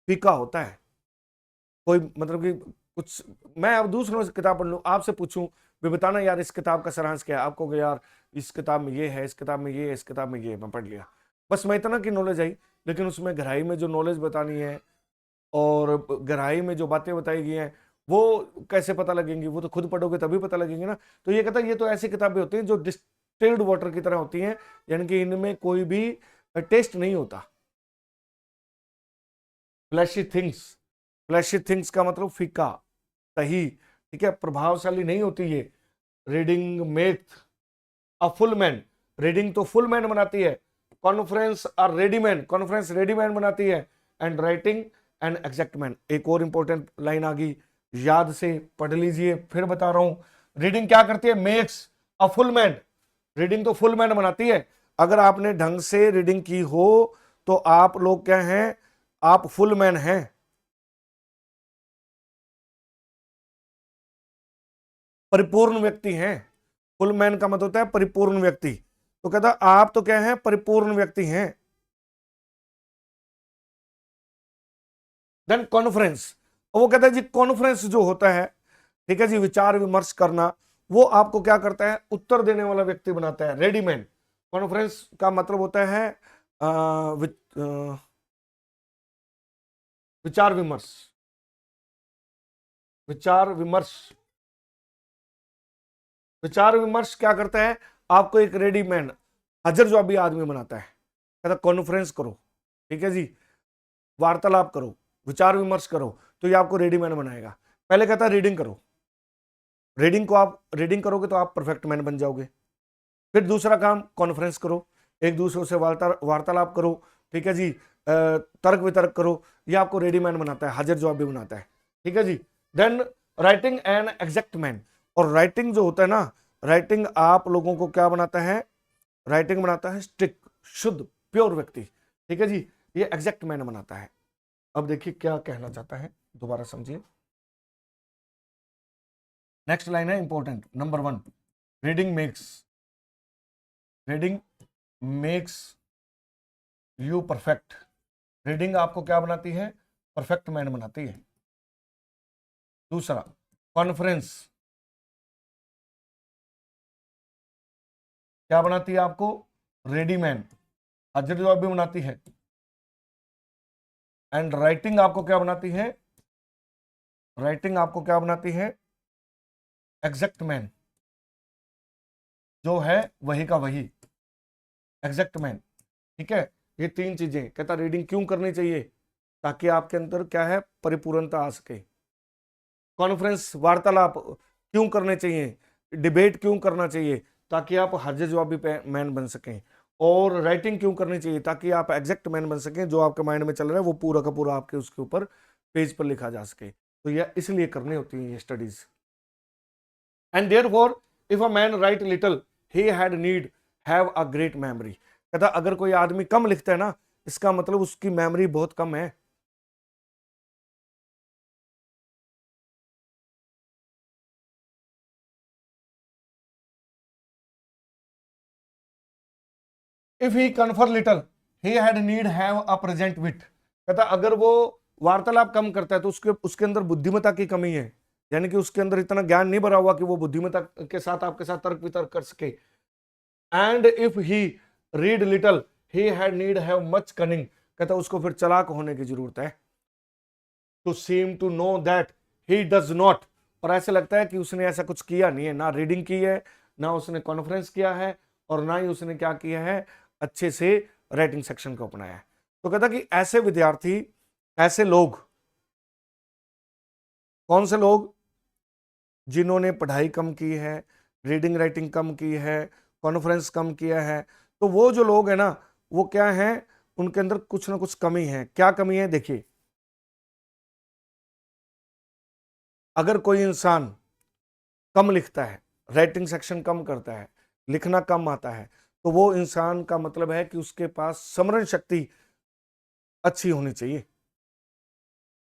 फीका होता है। कोई मतलब कि कुछ, मैं अब दूसरों से किताब पढ़ लूं, आपसे पूछूं भी बताना यार इस किताब का सारांश क्या है, आपको कि यार इस किताब में ये है, इस किताब में ये है, इस किताब में ये है, मैं पढ़ लिया, बस मैं इतना की नॉलेज आई। लेकिन उसमें गहराई में जो नॉलेज बतानी है और गहराई में जो बातें बताई गई हैं वो कैसे पता लगेंगी, वो तो खुद पढ़ोगे तभी पता लगेंगे ना। तो ये कहता है ये तो ऐसी किताबें होती हैं जो डिस्टिल्ड वाटर की तरह होती हैं, यानी कि इनमें कोई भी टेस्ट नहीं होता। फ्लैशी थिंग्स, फ्लैशी थिंग्स का मतलब फीका, सही, ठीक है, प्रभावशाली नहीं होती ये। Reading make a full man, reading तो फुल मैन बनाती है। कॉन्फ्रेंस और रेडीमैन, कॉन्फ्रेंस रेडीमैन बनाती है। And writing and exact man, एक और इंपॉर्टेंट लाइन आ गई, याद से पढ़ लीजिए, फिर बता रहा हूं। रीडिंग क्या करती है, makes a full man, reading तो फुल मैन बनाती है। अगर आपने ढंग से रीडिंग की हो तो आप लोग क्या हैं, आप फुल मैन हैं। परिपूर्ण व्यक्ति हैं, फुल मैन का मतलब होता है परिपूर्ण व्यक्ति। तो कहता आप तो क्या है, परिपूर्ण व्यक्ति हैं। देन कॉन्फ्रेंस, वो कहता है जी कॉन्फ्रेंस जो होता है, ठीक है जी, विचार विमर्श करना, वो आपको क्या करता है, उत्तर देने वाला व्यक्ति बनाता है, रेडीमैन। कॉन्फ्रेंस का मतलब होता है विचार विमर्श, विचार विमर्श। विचार विमर्श क्या करता है, आपको एक रेडीमैन, हाजिर जवाबी आदमी बनाता है। कहता कॉन्फ्रेंस करो, ठीक है जी, वार्तालाप करो, विचार विमर्श करो, तो ये आपको रेडीमैन बनाएगा। पहले कहता है रीडिंग करो, रीडिंग करोगे तो आप परफेक्ट मैन बन जाओगे। फिर दूसरा काम कॉन्फ्रेंस करो, एक दूसरे से वार्तालाप करो, ठीक है जी, तर्क वितर्क करो, ये आपको रेडीमैन बनाता है, हाजिर जवाबी बनाता है, ठीक है जी। Then writing and exact man, और राइटिंग जो होता है ना, राइटिंग आप लोगों को क्या बनाता है, राइटिंग बनाता है स्ट्रिक्ट, शुद्ध, प्योर व्यक्ति, ठीक है जी, ये एग्जैक्ट मैन बनाता है। अब देखिए क्या कहना चाहता है, दोबारा समझिए। नेक्स्ट लाइन है important, number 1, reading makes you perfect. Reading आपको क्या बनाती है, परफेक्ट मैन बनाती है। दूसरा, कॉन्फ्रेंस क्या बनाती है आपको, रेडीमैन, हाजिर जवाबी बनाती है। एंड राइटिंग आपको क्या बनाती है, राइटिंग आपको क्या बनाती है, एग्जैक्ट मैन, जो है वही का वही, एग्जैक्ट मैन, ठीक है। ये 3 चीजें कहता रीडिंग क्यों करनी चाहिए, ताकि आपके अंदर क्या है, परिपूर्णता आ सके। कॉन्फ्रेंस, वार्तालाप क्यों करने चाहिए, डिबेट क्यों करना चाहिए, ताकि आप हाजिर जवाबी मैन बन सकें। और राइटिंग क्यों करनी चाहिए, ताकि आप एग्जैक्ट मैन बन सकें, जो आपके माइंड में चल रहा है वो पूरा का पूरा आपके उसके ऊपर पेज पर लिखा जा सके। तो यह इसलिए करनी होती है ये studies. And therefore if a man right little he had need have a great memory. कहता अगर कोई आदमी कम लिखता है ना, इसका मतलब उसकी मेमोरी बहुत कम है। If he confer little he had need have a present wit. कहता अगर वो वार्तालाप कम करता है तो उसके उसके अंदर बुद्धिमत्ता की कमी है, यानी कि उसके अंदर इतना ज्ञान नहीं भरा हुआ कि वो बुद्धिमत्ता के साथ आपके साथ तर्क वितर्क कर सके। And if he read little he had need have much cunning. कहता उसको फिर चालाक होने की जरूरत है, to seem to know that he does not. और ऐसे लगता है कि उसने ऐसा कुछ किया नहीं है, ना रीडिंग की है, ना उसने कॉन्फ्रेंस किया है, और ना ही उसने क्या किया है, अच्छे से राइटिंग सेक्शन को अपनाया है। तो कहता कि ऐसे विद्यार्थी, ऐसे लोग, कौन से लोग, जिन्होंने पढ़ाई कम की है, रीडिंग राइटिंग कम की है, कॉन्फ्रेंस कम किया है, तो वो जो लोग हैं ना, वो क्या है, उनके अंदर कुछ ना कुछ कमी है। क्या कमी है, देखिए, अगर कोई इंसान कम लिखता है, राइटिंग सेक्शन कम करता है, लिखना कम आता है, तो वो इंसान का मतलब है कि उसके पास स्मरण शक्ति अच्छी होनी चाहिए।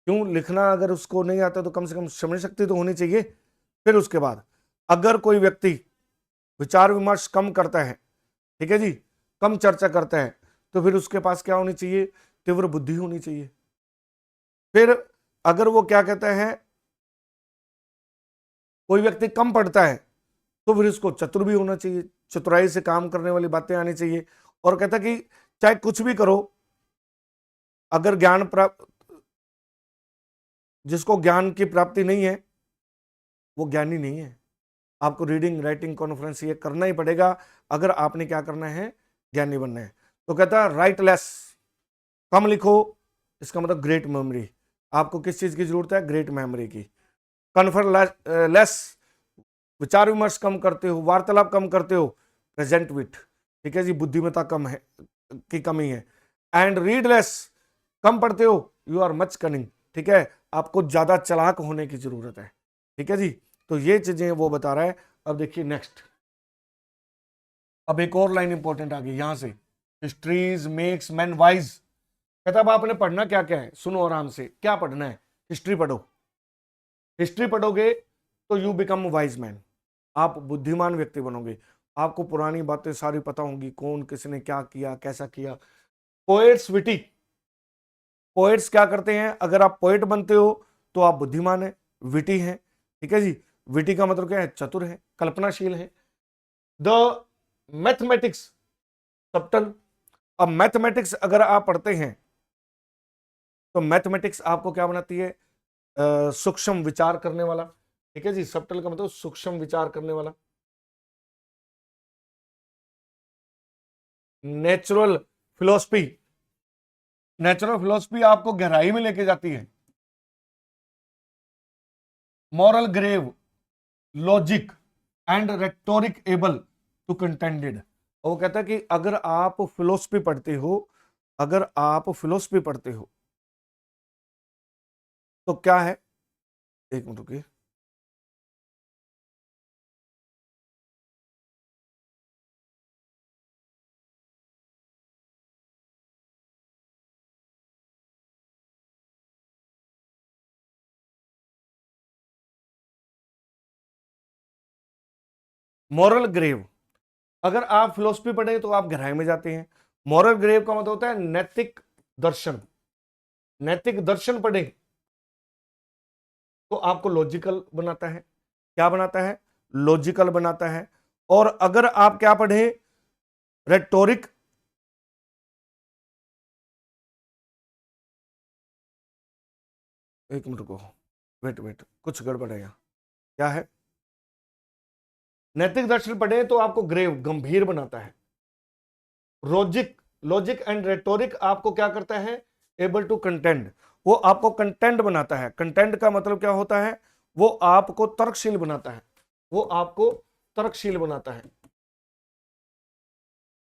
क्यों, लिखना अगर उसको नहीं आता तो कम से कम स्मरण शक्ति तो होनी चाहिए। फिर उसके बाद अगर कोई व्यक्ति विचार विमर्श कम करता है, ठीक है जी, कम चर्चा करता है, तो फिर उसके पास क्या होनी चाहिए, तीव्र बुद्धि होनी चाहिए। फिर अगर वो क्या कहता है, कोई व्यक्ति कम पढ़ता है, तो फिर उसको चतुर भी होना चाहिए, चतुराई से काम करने वाली बातें आनी चाहिए। और कहता कि चाहे कुछ भी करो, अगर ज्ञान प्राप्त, जिसको ज्ञान की प्राप्ति नहीं है वो ज्ञानी नहीं है। आपको रीडिंग राइटिंग कॉन्फ्रेंस ये करना ही पड़ेगा अगर आपने क्या करना है, ज्ञानी बनना है। तो कहता है राइट लेस, कम लिखो, इसका मतलब ग्रेट मेमोरी। आपको किस चीज की जरूरत है, ग्रेट मेमोरी की। कन्फर लेस, विचार विमर्श कम करते हो, वार्तालाप कम करते हो, प्रेजेंट विट, ठीक है जी, बुद्धिमत्ता कम है, की कमी है। एंड रीड लेस, कम पढ़ते हो, यू आर मच कनिंग, ठीक है, आपको ज्यादा चालाक होने की जरूरत है, ठीक है जी। तो ये चीजें वो बता रहा है। अब देखिए नेक्स्ट, अब एक और लाइन इंपॉर्टेंट आ गई यहां से, हिस्ट्रीज मेक्स मैन वाइज। कहता अब आपने पढ़ना क्या क्या है, सुनो आराम से, क्या पढ़ना है, हिस्ट्री पढ़ो। हिस्ट्री पढ़ोगे तो यू बिकम वाइज मैन, आप बुद्धिमान व्यक्ति बनोगे। आपको पुरानी बातें सारी पता होंगी, कौन किसने क्या किया, कैसा किया। पोएट्स विटी, पोएट्स क्या करते हैं, अगर आप पोएट बनते हो तो आप बुद्धिमान है, विटी है, ठीक है जी। विटी का मतलब क्या है, चतुर है, कल्पनाशील हैं। The mathematics subtle. अब मैथमेटिक्स अगर आप पढ़ते हैं तो मैथमेटिक्स आपको क्या बनाती है? सूक्ष्म विचार करने वाला। ठीक है जी, सब्टल का मतलब सूक्ष्म विचार करने वाला। नेचुरल फिलोसफी, नेचुरल फिलोसफी आपको गहराई में लेके जाती है। Moral grave, logic and rhetoric able to contended. वो कहता है कि अगर आप फिलोसफी पढ़ते हो, अगर आप फिलोसफी पढ़ते हो तो क्या है, एक मिनट रुकिए। मॉरल ग्रेव, अगर आप फिलोसफी पढ़े तो आप गहराई में जाते हैं। मॉरल ग्रेव का मतलब होता है नैतिक दर्शन। नैतिक दर्शन पढ़े तो आपको लॉजिकल बनाता है। क्या बनाता है? लॉजिकल बनाता है। और अगर आप क्या पढ़े? रेटोरिक, एक मिनट को, वेट वेट, कुछ गड़बड़ है यहाँ। क्या है? नैतिक दर्शन पढ़े तो आपको ग्रेव, गंभीर बनाता है। लॉजिक, लॉजिक एंड रेटोरिक आपको क्या करता है? एबल टू कंटेंड, वो आपको कंटेंट बनाता है। कंटेंट का मतलब क्या होता है? वो आपको तर्कशील बनाता है, वो आपको तर्कशील बनाता है।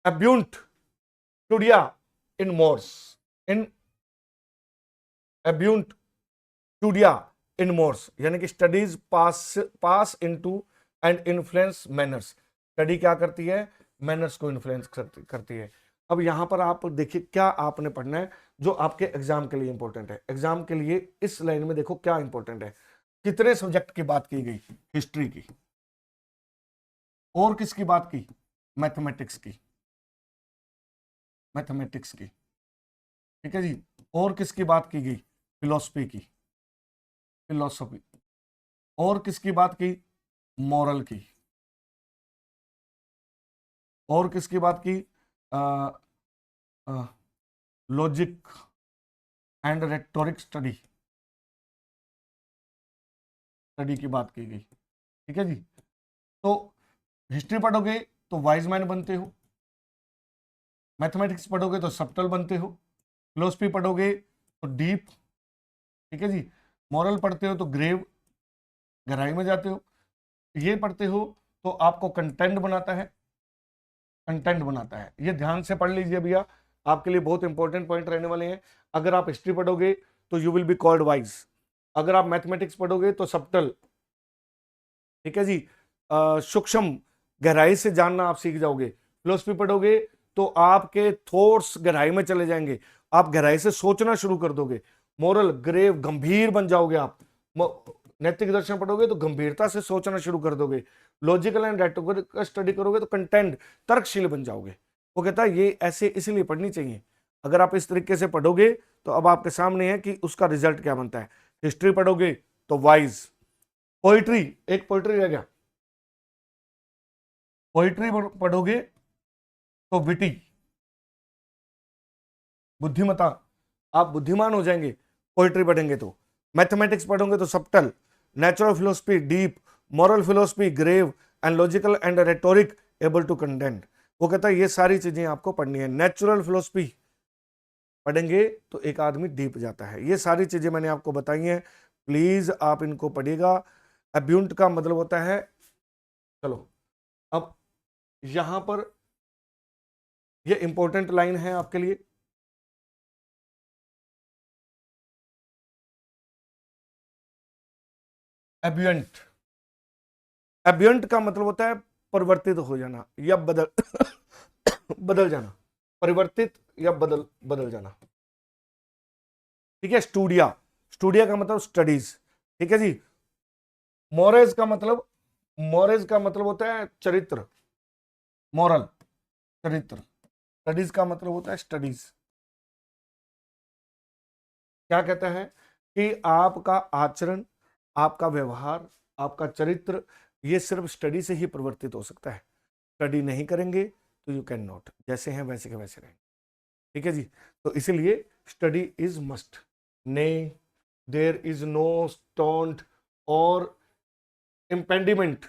एब्यूंट स्टूडिया इन मोर्स, इन एब्यूंट स्टूडिया इन मोर्स, यानी कि studies pass pass into and influence manners. Study क्या करती है? मैनर्स को इन्फ्लुएंस करती है। अब यहां पर आप देखिए क्या आपने पढ़ना है जो आपके एग्जाम के लिए इंपॉर्टेंट है। एग्जाम के लिए इस लाइन में देखो क्या इंपॉर्टेंट है। कितने सब्जेक्ट की बात की गई? हिस्ट्री की। और किसकी बात की? मैथमेटिक्स की, मैथमेटिक्स की। ठीक है जी। और किसकी बात की गई? फिलोसफी की, फिलोसफी। और किसकी बात की? मॉरल की। और किसकी बात की? Logic and rhetoric study, study की बात की गई। ठीक है जी। तो हिस्ट्री पढ़ोगे तो वाइज मैन बनते हो, मैथमेटिक्स पढ़ोगे तो सब्टल बनते हो, फिलोसफी पढ़ोगे तो डीप। ठीक है जी। मॉरल पढ़ते हो तो ग्रेव, गहराई में जाते हो। ये पढ़ते हो तो आपको कंटेंट बनाता है, कंटेंट बनाता है। ये ध्यान से पढ़ लीजिए भैया, आपके लिए बहुत इंपॉर्टेंट पॉइंट रहने वाले हैं। अगर आप हिस्ट्री पढ़ोगे तो you will be called wise. अगर आप मैथमेटिक्स पढ़ोगे तो सब्टल। ठीक है जी। सूक्ष्म, गहराई से जानना आप सीख जाओगे। फिलोसफी पढ़ोगे तो आपके थॉट्स गहराई में चले जाएंगे, आप गहराई से सोचना शुरू कर दोगे। मोरल ग्रेव, गंभीर बन जाओगे आप। नैतिक दर्शन पढ़ोगे तो गंभीरता से सोचना शुरू कर दोगे। लॉजिकल एंड रेटोरिक का स्टडी करोगे तो कंटेंट, तर्कशील बन जाओगे। वो कहता है ये ऐसे इसलिए पढ़नी चाहिए। अगर आप इस तरीके से पढ़ोगे तो अब आपके सामने है कि उसका रिजल्ट क्या बनता है। हिस्ट्री पढ़ोगे तो वाइज। पोइट्री, एक पोइट्री रह गया, पोइट्री पढ़ोगे तो विटी, बुद्धिमता, आप बुद्धिमान हो जाएंगे पोइट्री पढ़ेंगे तो। मैथमेटिक्स पढ़ोगे तो subtle, natural philosophy deep, moral philosophy grave and logical and rhetoric able to contend. वो कहता है ये सारी चीजें आपको पढ़नी है। नेचुरल फिलोसफी पढ़ेंगे तो एक आदमी डीप जाता है। ये सारी चीजें मैंने आपको बताई हैं, प्लीज आप इनको पढ़िएगा। अब्यूंट का मतलब होता है, चलो अब यहां पर ये इंपॉर्टेंट लाइन है आपके लिए। एब्यूएंट, एब्यूएंट का मतलब होता है परिवर्तित हो जाना या बदल बदल जाना, परिवर्तित या बदल बदल जाना। ठीक है। स्टूडिया, स्टूडिया का मतलब स्टडीज। ठीक है जी। मोरेज का मतलब, मोरेज का मतलब होता है चरित्र, मॉरल, चरित्र। स्टडीज का मतलब होता है स्टडीज। क्या कहता है कि आपका आचरण, आपका व्यवहार, आपका चरित्र ये सिर्फ स्टडी से ही परिवर्तित हो सकता है। स्टडी नहीं करेंगे तो यू कैन नॉट, जैसे हैं वैसे के वैसे रहेंगे। ठीक है जी। तो इसीलिए स्टडी इज मस्ट। ने देयर इज नो स्टोन्ड और impediment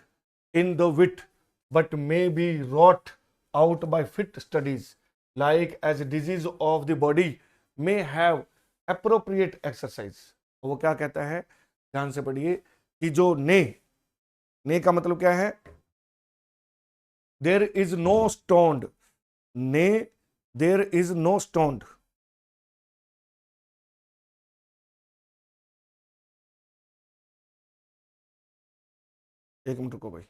in the wit, but may be wrought out by fit studies, like as a disease of the body may have appropriate exercise। वो क्या कहता है, ध्यान से पढ़िए कि जो ने का मतलब क्या है, देयर इज नो स्टोन्ड, ने देयर इज नो स्टोन्ड, एक मिनट रुको भाई।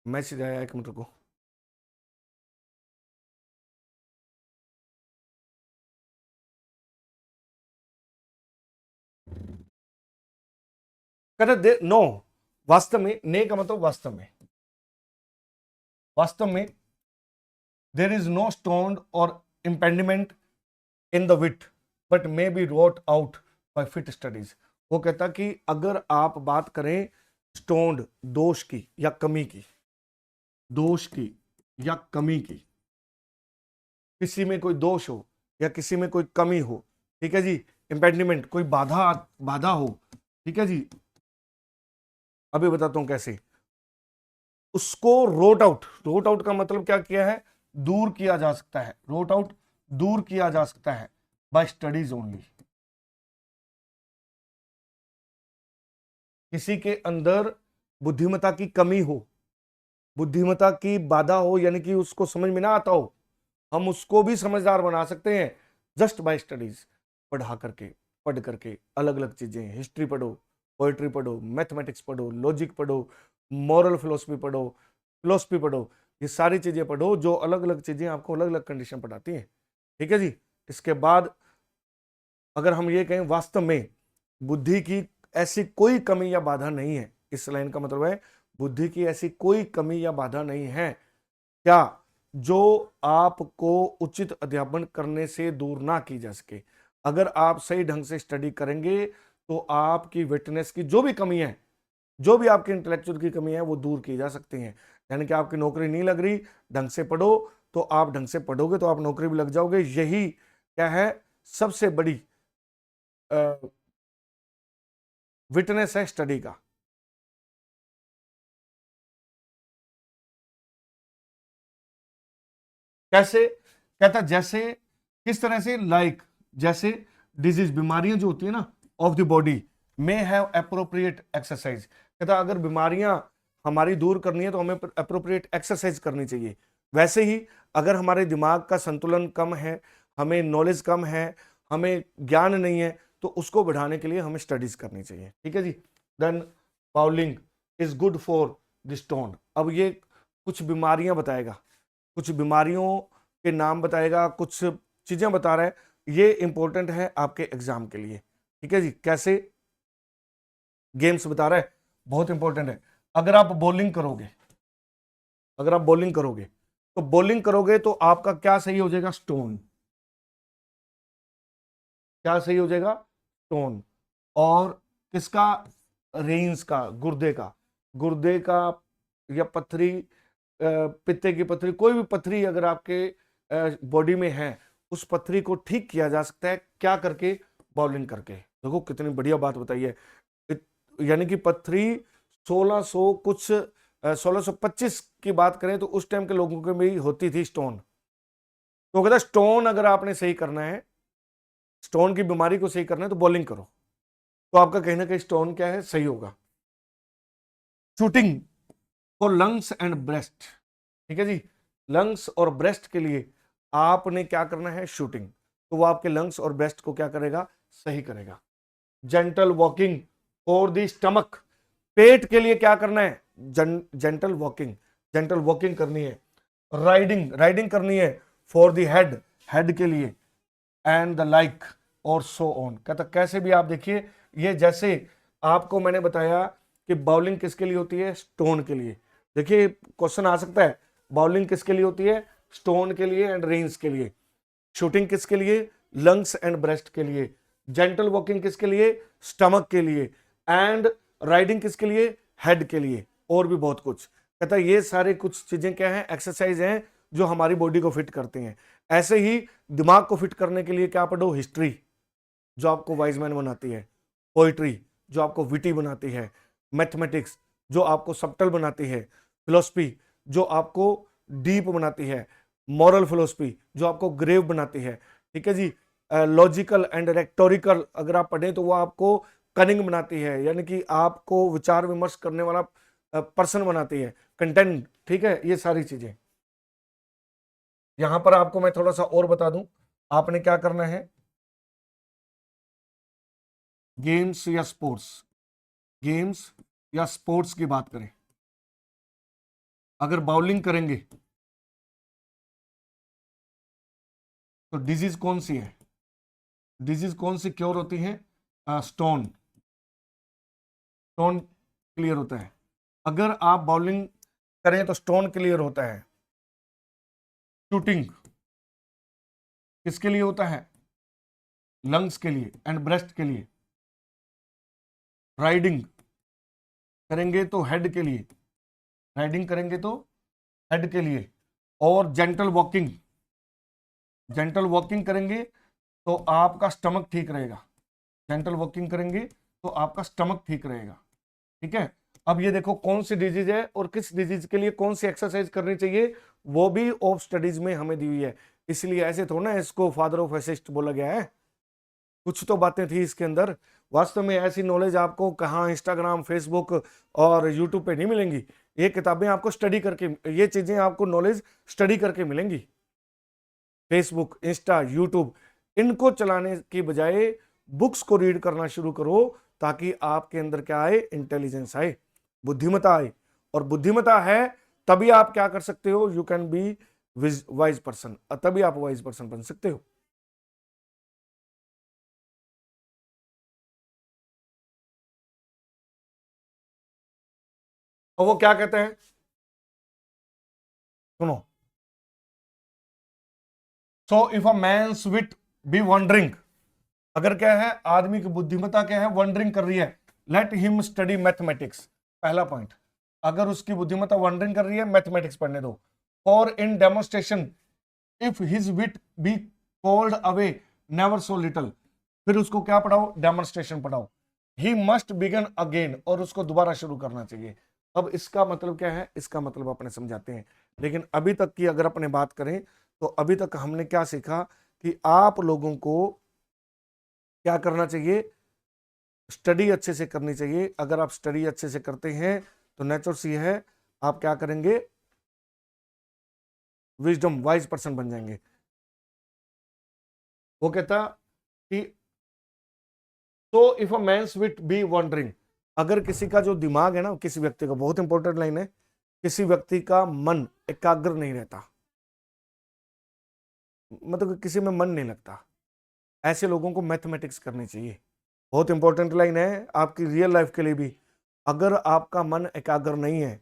मैसेज आया, एक मिनट रुको। कहते दे नो, वास्तव में, ने का मतलब वास्तव में, वास्तव में देर इज नो स्टोन और impediment in the wit but may be wrought out by fit studies. वो कहता कि अगर आप बात करें स्टोन्ड, दोष की या कमी की, दोष की या कमी की, किसी में कोई दोष हो या किसी में कोई कमी हो, ठीक है जी, इम्पेंडिमेंट कोई बाधा बाधा हो, ठीक है जी, अभी बताता हूं कैसे, उसको रोट आउट, रोट आउट का मतलब क्या किया है, दूर किया जा सकता है, रोट आउट दूर किया जा सकता है बाय स्टडीज ओनली। किसी के अंदर बुद्धिमत्ता की कमी हो, बुद्धिमत्ता की बाधा हो, यानी कि उसको समझ में ना आता हो, हम उसको भी समझदार बना सकते हैं जस्ट बाय स्टडीज, पढ़ा करके, पढ़ करके अलग अलग चीजें, हिस्ट्री पढ़ो, पोएट्री पढ़ो, मैथमेटिक्स पढ़ो, लॉजिक पढ़ो, मॉरल फिलोसफी पढ़ो, ये सारी चीजें पढ़ो जो अलग अलग चीजें आपको अलग अलग कंडीशन पढ़ाती हैं। ठीक है जी। इसके बाद अगर हम ये कहें वास्तव में बुद्धि की ऐसी कोई कमी या बाधा नहीं है, इस लाइन का मतलब है बुद्धि की ऐसी कोई कमी या बाधा नहीं है क्या जो आपको उचित अध्यापन करने से दूर ना की जा सके। अगर आप सही ढंग से स्टडी करेंगे तो आपकी विटनेस की जो भी कमी है, जो भी आपकी इंटेलेक्चुअल की कमी है, वो दूर की जा सकती है। यानी कि आपकी नौकरी नहीं लग रही, ढंग से पढ़ो, तो आप ढंग से पढ़ोगे तो आप नौकरी भी लग जाओगे। यही क्या है, सबसे बड़ी विटनेस है स्टडी का। कैसे, कहता जैसे, किस तरह से, लाइक जैसे डिजीज, बीमारियां जो होती है ना of the body, may have appropriate exercise. कहता अगर बीमारियां हमारी दूर करनी है तो हमें अप्रोप्रिएट एक्सरसाइज करनी चाहिए। वैसे ही अगर हमारे दिमाग का संतुलन कम है, हमें नॉलेज कम है, हमें ज्ञान नहीं है, तो उसको बढ़ाने के लिए हमें स्टडीज करनी चाहिए। ठीक है जी। Then bowling is good for the stone. अब ये कुछ बीमारियां बताएगा, कुछ बीमारियों के नाम बताएगा, कुछ चीजें बता रहा है, ये इंपॉर्टेंट है आपके एग्जाम के लिए। ठीक है जी। कैसे, गेम्स बता रहा है, बहुत इंपॉर्टेंट है। अगर आप बॉलिंग करोगे, अगर आप बॉलिंग करोगे तो बॉलिंग करोगे तो आपका क्या सही हो जाएगा, स्टोन, क्या सही हो जाएगा, स्टोन। और किसका, रेंस का, गुर्दे का, गुर्दे का या पथरी, पित्ते की पथरी, कोई भी पथरी अगर आपके बॉडी में है, उस पथरी को ठीक किया जा सकता है क्या करके, बॉलिंग करके। देखो कितनी बढ़िया बात बताई है। यानी कि पथरी 1600 कुछ 1625 की बात करें तो उस टाइम के लोगों के में होती थी स्टोन। तो कहता स्टोन अगर आपने सही करना है, स्टोन की बीमारी को सही करना है तो बॉलिंग करो, तो आपका कहीं ना कहीं स्टोन क्या है, सही होगा। Shooting for lungs and breast. ठीक है जी। लंग्स और ब्रेस्ट के लिए आपने क्या करना है, शूटिंग, तो वो आपके लंग्स और ब्रेस्ट को क्या करेगा, सही करेगा। Gentle walking for the stomach, पेट के लिए क्या करना है, जेंटल वॉकिंग, जेंटल वॉकिंग करनी है। राइडिंग, राइडिंग करनी है फॉर द हेड, हेड के लिए, एंड द लाइक और सो ऑन। कहता कैसे भी आप देखिए, ये जैसे आपको मैंने बताया कि बाउलिंग किसके लिए होती है, स्टोन के लिए। देखिए क्वेश्चन आ सकता है, बाउलिंग किसके लिए होती है, स्टोन के लिए एंड रेंज के लिए, शूटिंग किसके लिए, लंग्स एंड ब्रेस्ट के लिए, जेंटल वॉकिंग किसके लिए, स्टमक के लिए, एंड राइडिंग किसके लिए, हेड के लिए, और भी बहुत कुछ। कहता है ये सारे कुछ चीजें क्या है, एक्सरसाइज हैं जो हमारी बॉडी को फिट करती हैं। ऐसे ही दिमाग को फिट करने के लिए क्या पढ़ो, हिस्ट्री जो आपको वाइज मैन बनाती है, पोइट्री जो आपको विटी बनाती है, मैथमेटिक्स जो आपको सब्टल बनाती है, फिलोसफी जो आपको डीप बनाती है, मॉरल फिलोसफी जो आपको ग्रेव बनाती है, ठीक है जी, लॉजिकल एंड रेक्टोरिकल अगर आप पढ़ें तो वो आपको कनिंग बनाती है, यानी कि आपको विचार विमर्श करने वाला पर्सन बनाती है, कंटेंट, ठीक है, ये सारी चीजें। यहां पर आपको मैं थोड़ा सा और बता दूं, आपने क्या करना है, गेम्स या स्पोर्ट्स, गेम्स या स्पोर्ट्स की बात करें, अगर बाउलिंग करेंगे तो डिजीज कौन सी है, डिजीज कौन सी क्योर होती है, स्टोन, स्टोन क्लियर होता है। अगर आप बाउलिंग करें तो स्टोन क्लियर होता है। शूटिंग किसके लिए होता है, लंग्स के लिए एंड ब्रेस्ट के लिए। राइडिंग करेंगे तो हेड के लिए, राइडिंग करेंगे तो हेड के लिए। और जेंटल वॉकिंग, जेंटल वॉकिंग करेंगे तो आपका स्टमक ठीक रहेगा, जेंटल वॉकिंग करेंगे तो आपका स्टमक ठीक रहेगा, ठीक है। अब ये देखो कौन सी डिजीज है और किस डिजीज के लिए कौन सी एक्सरसाइज करनी चाहिए, वो भी ऑफ स्टडीज में हमें दी हुई है। इसलिए ऐसे थोड़ा ना इसको फादर ऑफ असिस्ट बोला गया है, कुछ तो बातें थी इसके अंदर। वास्तव में ऐसी नॉलेज आपको कहाँ इंस्टाग्राम, फेसबुक और यूट्यूब पे नहीं मिलेंगी। ये किताबें आपको स्टडी करके, ये चीजें आपको नॉलेज स्टडी करके मिलेंगी। फेसबुक, इंस्टा, यूट्यूब, इनको चलाने की बजाय बुक्स को रीड करना शुरू करो, ताकि आपके अंदर क्या आए, इंटेलिजेंस आए, बुद्धिमता आए। और बुद्धिमता है तभी आप क्या कर सकते हो, you can be wise person, तभी आप वाइज पर्सन बन सकते हो। और वो क्या कहते हैं, सुनो, so if a man's wit be wandering, अगर क्या है, आदमी की बुद्धिमत्ता क्या है, वंडरिंग कर रही है, लेट हिम स्टडी मैथमेटिक्स। पहला पॉइंट, अगर उसकी बुद्धिमत्ता वंडरिंग कर रही है, मैथमेटिक्स पढ़ने दो। और in demonstration if his wit be called away never so little, फिर उसको क्या पढ़ाओ, डेमोन्स्ट्रेशन पढ़ाओ। ही मस्ट बिगन अगेन, और उसको दोबारा शुरू करना चाहिए। अब इसका मतलब क्या है, इसका मतलब अपने समझाते हैं। लेकिन अभी तक की अगर अपने बात करें तो अभी तक हमने क्या सीखा कि आप लोगों को क्या करना चाहिए, स्टडी अच्छे से करनी चाहिए। अगर आप स्टडी अच्छे से करते हैं तो नेचर सी है, आप क्या करेंगे, विजडम, वाइज पर्सन बन जाएंगे। वो कहता कि तो if a man's wit be wandering, अगर किसी का जो दिमाग है ना, किसी व्यक्ति का, बहुत इंपॉर्टेंट लाइन है, किसी व्यक्ति का मन एकाग्र नहीं रहता, मतलब किसी में मन नहीं लगता, ऐसे लोगों को मैथमेटिक्स करनी चाहिए। बहुत इंपॉर्टेंट लाइन है आपकी रियल लाइफ के लिए भी। अगर आपका मन एकाग्र नहीं है,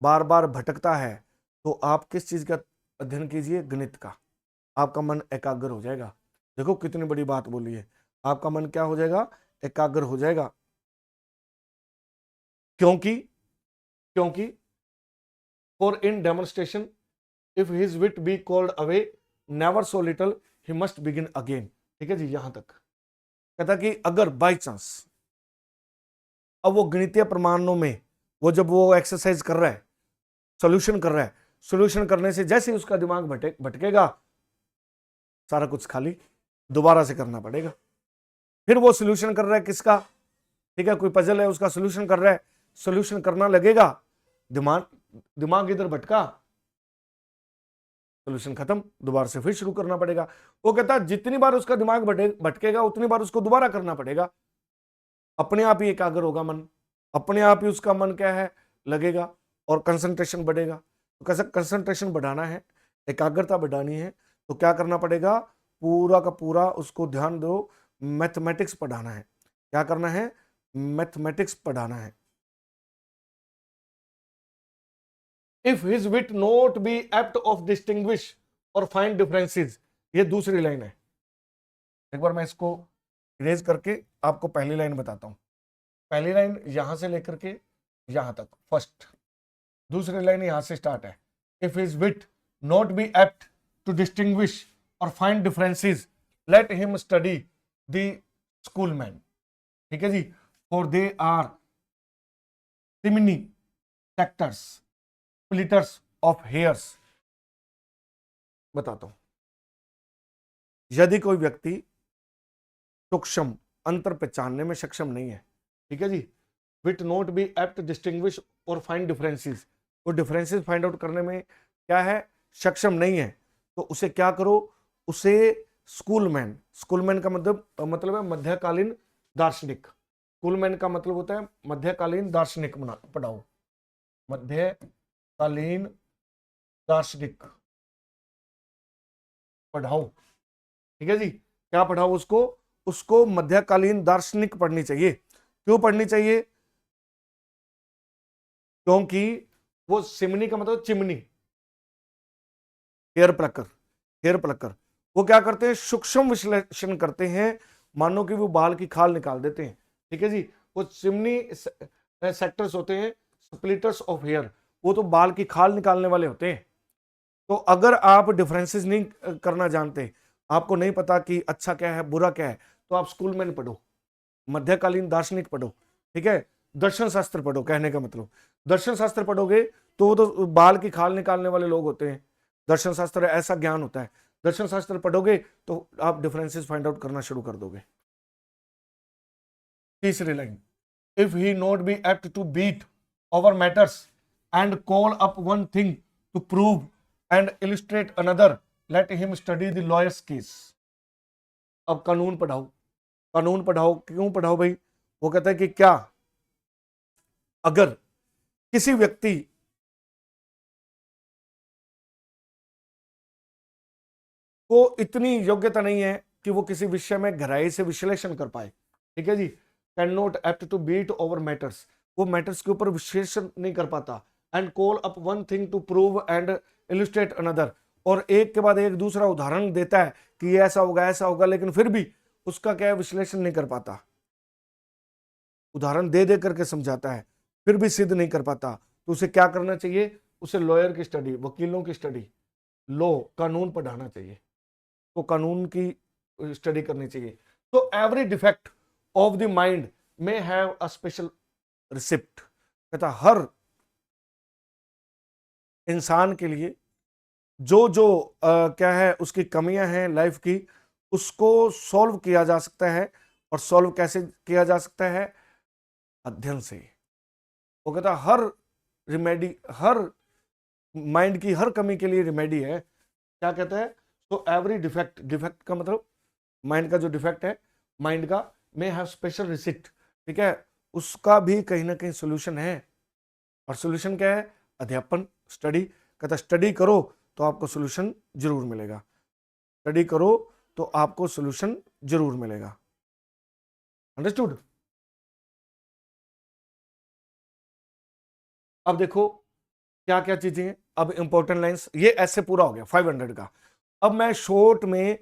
बार बार भटकता है, तो आप किस चीज का अध्ययन कीजिए, गणित का, आपका मन एकाग्र हो जाएगा। देखो कितनी बड़ी बात बोली है, आपका मन क्या हो जाएगा, एकाग्र हो जाएगा। क्योंकि क्योंकि for in demonstration if his wit be called away never so little he must begin again. ठीक है जी, यहां तक कहता कि अगर बाई चांस, अब वो गणितीय प्रमाणों में वो जब वो एक्सरसाइज कर रहा है, सॉल्यूशन कर रहा है, सॉल्यूशन करने से जैसे ही उसका दिमाग भटकेगा, सारा कुछ खाली, दोबारा से करना पड़ेगा। फिर वो सॉल्यूशन कर रहा है किसका, ठीक है, कोई पजल है उसका सॉल्यूशन कर रहा है, सॉल्यूशन करना लगेगा, दिमाग दिमाग इधर भटका, सॉल्यूशन खत्म, दोबारा से फिर शुरू करना पड़ेगा। वो कहता जितनी बार उसका दिमाग भटकेगा उतनी बार उसको दोबारा करना पड़ेगा, अपने आप ही एकाग्र होगा मन, अपने आप ही उसका मन क्या है, लगेगा, और कंसंट्रेशन बढ़ेगा। तो कैसे कंसंट्रेशन बढ़ाना है, एकाग्रता बढ़ानी है, तो क्या करना पड़ेगा, पूरा का पूरा उसको ध्यान दो, मैथमेटिक्स पढ़ाना है। क्या करना है, मैथमेटिक्स पढ़ाना है। If his wit not be apt of distinguish और फाइंड डिफरेंसेस, ये दूसरी लाइन है। एक बार मैं इसको इरेज करके आपको पहली लाइन बताता हूं। पहली लाइन यहां से लेकर के यहां तक फर्स्ट, दूसरी लाइन यहां से स्टार्ट है। If his wit not be apt to distinguish और find differences, let him study the schoolman. ठीक है जी, फॉर दे आर सिमिनी सेक्टर्स स्प्लिटर्स ऑफ हेयर्स। बताता हूं, यदि कोई व्यक्ति सूक्ष्म अंतर पहचानने में सक्षम नहीं है, ठीक है जी, विट नॉट बी एप्ट डिस्टिंग्विश और फाइंड डिफरेंसेस, वो डिफरेंसेस फाइंड आउट करने में क्या है, सक्षम नहीं है, तो उसे क्या करो, उसे स्कूलमैन, स्कूलमैन का मतलब है मध्यकालीन दार्शनिक। स्कूलमैन का मतलब होता है मध्यकालीन दार्शनिक पढ़ाओ, मध्यकालीन दार्शनिक पढ़ाओ। ठीक है जी, क्या पढ़ाओ उसको, उसको मध्यकालीन दार्शनिक पढ़नी चाहिए। क्यों पढ़नी चाहिए, क्योंकि वो सिमनी का मतलब chimney, hair plucker, hair plucker, वो क्या करते हैं, सूक्ष्म विश्लेषण करते हैं, मानो कि वो बाल की खाल निकाल देते हैं। ठीक है जी, वो चिमनी सेक्टर्स होते हैं, स्प्लिटर्स ऑफ हेयर, वो तो बाल की खाल निकालने वाले होते हैं। तो अगर आप डिफरेंसेस नहीं करना जानते, आपको नहीं पता कि अच्छा क्या है बुरा क्या है, तो आप स्कूल में पढ़ो, मध्यकालीन दार्शनिक पढ़ो। ठीक है, दर्शन शास्त्र पढ़ो, कहने का मतलब दर्शन शास्त्र पढ़ोगे तो वो तो बाल की खाल निकालने वाले लोग होते हैं। दर्शन शास्त्र ऐसा ज्ञान होता है, दर्शन शास्त्र पढ़ोगे तो आप डिफरेंसेस फाइंड आउट करना शुरू कर दोगे। तीसरी line, if he not be apt to beat over matters and call up one thing to prove and illustrate another, let him study the lawyer's case. अब कानून पढ़ाओ, कानून पढ़ाओ, क्यों पढ़ाओ भाई, वो कहता है कि क्या अगर किसी व्यक्ति को इतनी योग्यता नहीं है कि वो किसी विषय में गहराई से विश्लेषण कर पाए, ठीक है जी, can not apt to beat over matters, वो मैटर्स के ऊपर विश्लेषण नहीं कर पाता, and call up one thing to prove and illustrate another, और एक के बाद एक दूसरा उदाहरण देता है कि ये ऐसा होगा, लेकिन फिर भी उसका क्या है, विश्लेषण नहीं कर पाता, उदाहरण दे दे करके समझाता है, फिर भी सिद्ध नहीं कर पाता, तो उसे क्या करना चाहिए, उसे लॉयर की स्टडी, वकीलों की स्टडी, लॉ कानून पढ़ाना चाहिए, तो कानून की स्टडी करनी चाहिए। तो every defect of the mind may have a special receipt, कहता हर इंसान के लिए जो जो क्या है उसकी कमियां हैं लाइफ की, उसको सॉल्व किया जा सकता है, और सॉल्व कैसे किया जा सकता है, अध्ययन से। वो कहता हर रिमेडी, हर माइंड की हर कमी के लिए रिमेडी है, क्या कहता है, तो एवरी डिफेक्ट, डिफेक्ट का मतलब माइंड का जो डिफेक्ट है, माइंड का, मे हैव स्पेशल रिसिप्ट, ठीक है, उसका भी कहीं ना कहीं सोल्यूशन है, और सोल्यूशन क्या है, अध्यापन, स्टडी। कहता स्टडी करो तो आपको सोल्यूशन जरूर मिलेगा, स्टडी करो तो आपको सोल्यूशन जरूर मिलेगा। अंडरस्टूड। अब देखो क्या क्या चीजें हैं, अब इंपॉर्टेंट लाइंस, ये ऐसे पूरा हो गया 500 का। अब मैं शॉर्ट में,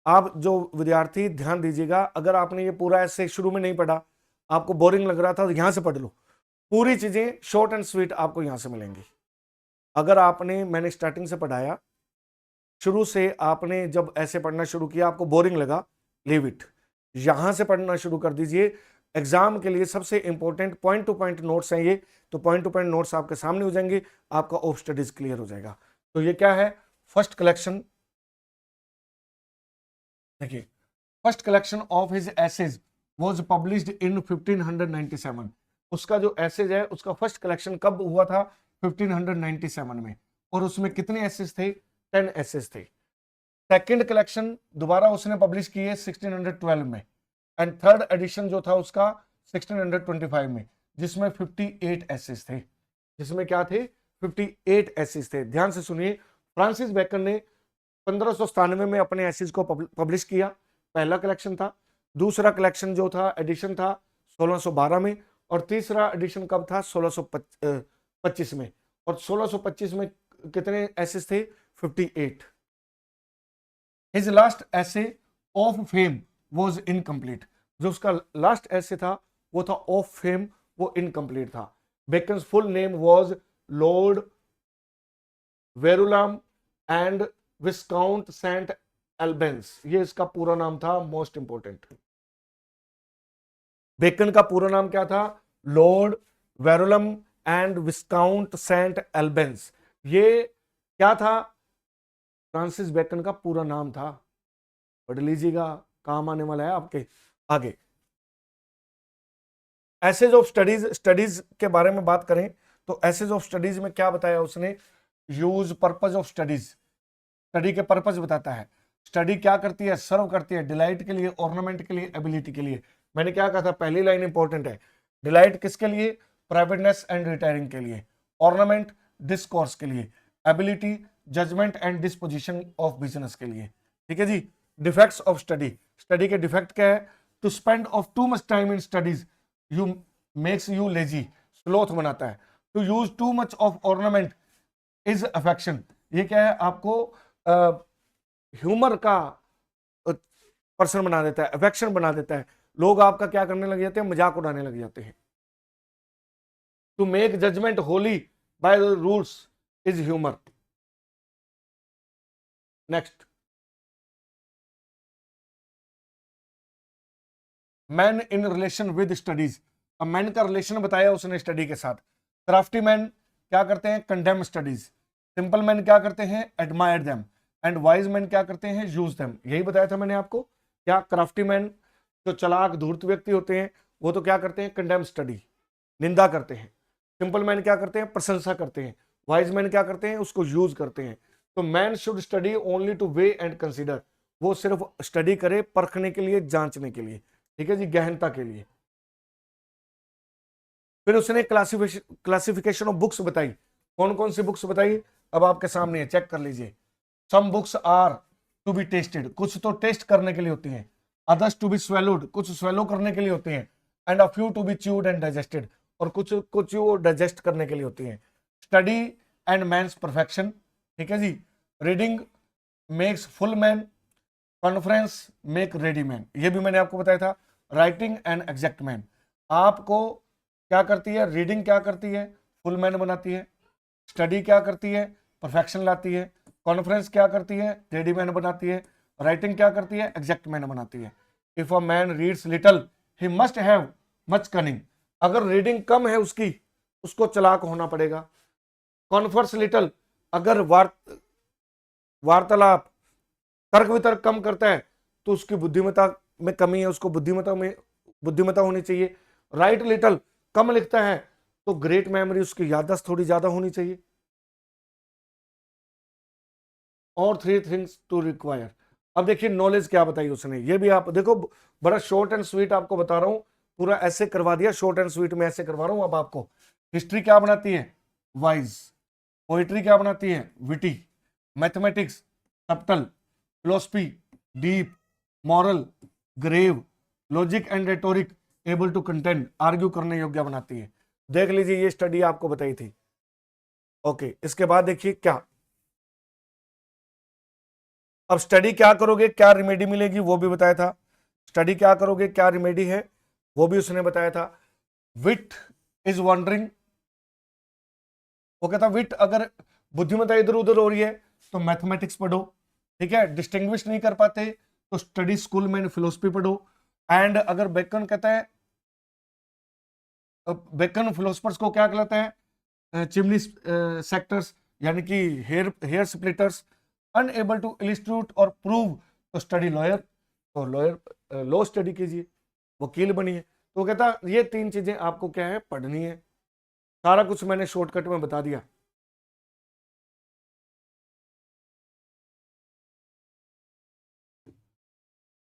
आप जो विद्यार्थी ध्यान दीजिएगा, अगर आपने ये पूरा ऐसे शुरू में नहीं पढ़ा, आपको बोरिंग लग रहा था, तो यहां से पढ़ लो, पूरी चीजें शॉर्ट एंड स्वीट आपको यहां से मिलेंगी। अगर आपने, मैंने स्टार्टिंग से पढ़ाया, शुरू से आपने जब ऐसे पढ़ना शुरू किया, आपको बोरिंग लगा, लीव इट, यहां से पढ़ना शुरू कर दीजिए। एग्जाम के लिए सबसे important point two point notes हैं ये, तो पॉइंट टू पॉइंट नोट्स आपके सामने हो जाएंगे, आपका ऑफ स्टडीज क्लियर हो जाएगा। तो ये क्या है, फर्स्ट कलेक्शन, देखिए, first collection of his essays was published in 1597। उसका जो एसेज है उसका फर्स्ट कलेक्शन कब हुआ था, 1597 में, और उसमें कितने एसेज थे, 10 एसेज थे। सेकंड कलेक्शन दोबारा उसने पब्लिश की है 1612 में, एंड थर्ड एडिशन जो था उसका 1625 में, जिसमें 58 एसेज थे, जिसमें क्या थे, 58 एसेज थे। ध्यान से सुनिए, फ्रांसिस बेकन ने 1597 में अपने एसेज को पब्लिश किया, पहला कलेक्शन था। दूसरा कलेक्शन जो था, एडिशन था 1612 में, और तीसरा एडिशन कब था, 1625 में। और 1625 में कितने एसेस थे? 58। His last essay of fame was incomplete, जो उसका लास्ट ऐसे था वो था ऑफ फेम, वो इनकम्प्लीट था। Bacon's full name was Lord Verulam and Viscount St Albans, ये इसका पूरा नाम था, मोस्ट इंपोर्टेंट। बेकन का पूरा नाम क्या था? Lord Verulam and Viscount St Albans. ये क्या था? फ्रांसिस बेकन का पूरा नाम था। पढ़ लीजिएगा, काम आने वाला है आपके आगे। एसेज ऑफ स्टडीज, स्टडीज के बारे में बात करें तो एसेज ऑफ स्टडीज में क्या बताया उसने? Use purpose of studies, study के पर्पज बताता है। स्टडी क्या करती है? सर्व करती है डिलाइट के लिए, ऑर्नामेंट के लिए, एबिलिटी के लिए। मैंने क्या कहा था? पहली लाइन इंपॉर्टेंट है। डिलाइट किसके लिए? प्राइवेटनेस एंड रिटायरिंग के लिए। ऑर्नामेंट डिस्कोर्स के लिए। Ability judgement and disposition of business के लिए। ठीक है जी। डिफेक्ट्स ऑफ स्टडी, स्टडी के डिफेक्ट क्या है? To spend of too much time in studies you makes you lazy, sloth बनाता है। To use too much of ornament is affection, ये क्या है? आपको ह्यूमर का पर्सन बना देता है, अफेक्शन बना देता है। लोग आपका क्या करने लग जाते हैं? मजाक उड़ाने लग जाते हैं। To make judgement wholly by the rules is humour. Next, man in relation with studies. अब मैन का रिलेशन बताया उसने स्टडी के साथ। क्राफ्टी मैन क्या करते हैं? Condemn studies. सिंपल मैन क्या करते हैं? Admire them. And wise man क्या करते हैं? Use them. यही बताया था मैंने आपको। क्या क्राफ्टी मैन, जो चालाक धूर्त व्यक्ति होते हैं, वो तो क्या करते हैं? कंडेम स्टडी, निंदा करते हैं। सिंपल मैन क्या करते हैं? प्रशंसा करते हैं। वाइज मैन क्या करते हैं? उसको यूज करते हैं। तो man should study only to weigh and consider, वो सिर्फ स्टडी करे परखने के लिए, जांचने के लिए। ठीक है जी, गहनता के लिए। फिर उसने क्लासिफिकेशन ऑफ बुक्स बताई। कौन कौन सी बुक्स बताई? अब आपके सामने है, चेक कर लीजिए। Some books are to be tasted, कुछ तो टेस्ट करने के लिए होती हैं। अदर्स टू बी स्वेलोड, कुछ स्वेलो करने के लिए होते हैं। And a few to be chewed and digested, और कुछ कुछ वो डाइजेस्ट करने के लिए होती हैं। स्टडी एंड मैन्स परफेक्शन, ठीक है जी। Reading makes full man, conference make ready man, ये भी मैंने आपको बताया था। राइटिंग एंड एग्जैक्ट मैन, आपको क्या करती है? रीडिंग क्या करती है? फुल मैन बनाती है। स्टडी क्या करती है? परफेक्शन लाती है। कॉन्फ्रेंस क्या करती है? रेडी मैन बनाती है। राइटिंग क्या करती है? एग्जैक्ट मैन बनाती है। If a man reads little he must have much cunning, अगर रीडिंग कम है उसकी, उसको चालाक होना पड़ेगा। कॉन्फर्स लिटल, अगर वार्तालाप तर्क वितर्क कम करता है तो उसकी बुद्धिमत्ता में कमी है, उसको बुद्धिमत्ता होनी चाहिए। राइट लिटल, कम लिखता है तो ग्रेट मेमोरी, उसकी याददाश्त थोड़ी ज्यादा होनी चाहिए। और थ्री थिंग्स टू रिक्वायर। अब देखिए नॉलेज क्या बताई उसने, ये भी आप देखो, बड़ा शॉर्ट एंड स्वीट आपको बता रहा हूं, पूरा ऐसे करवा दिया, शॉर्ट एंड स्वीट में ऐसे करवा रहा हूं। अब आपको हिस्ट्री क्या बनाती है? वाइज। पोइट्री क्या बनाती है? Witty. Mathematics subtle. Philosophy deep. Moral grave. Logic and rhetoric able to contend, argue करने योग्य बनाती है। देख लीजिए, ये स्टडी आपको बताई थी। ओके, इसके बाद देखिए क्या, अब स्टडी क्या करोगे क्या रिमेडी मिलेगी वो भी बताया था। स्टडी क्या करोगे क्या रिमेडी है वो भी उसने बताया था। विट इज वॉन्डरिंग, वो कहता विट, अगर बुद्धिमत्ता इधर उधर हो रही है तो मैथमेटिक्स पढ़ो। ठीक है, डिस्टिंग्विश नहीं कर पाते तो स्टडी स्कूल में फिलोसफी पढ़ो। एंड अगर बेकन कहता है, बेकन फिलोसफर्स को क्या कहलाता है? चिमनी सेक्टर्स, यानी कि hair splitters. Unable to illustrate और प्रूव तो स्टडी लॉयर, तो लॉयर लॉ स्टडी कीजिए, वकील बनिए। तो कहता ये तीन चीजें आपको क्या है? पढ़नी है। सारा कुछ मैंने शॉर्टकट में बता दिया।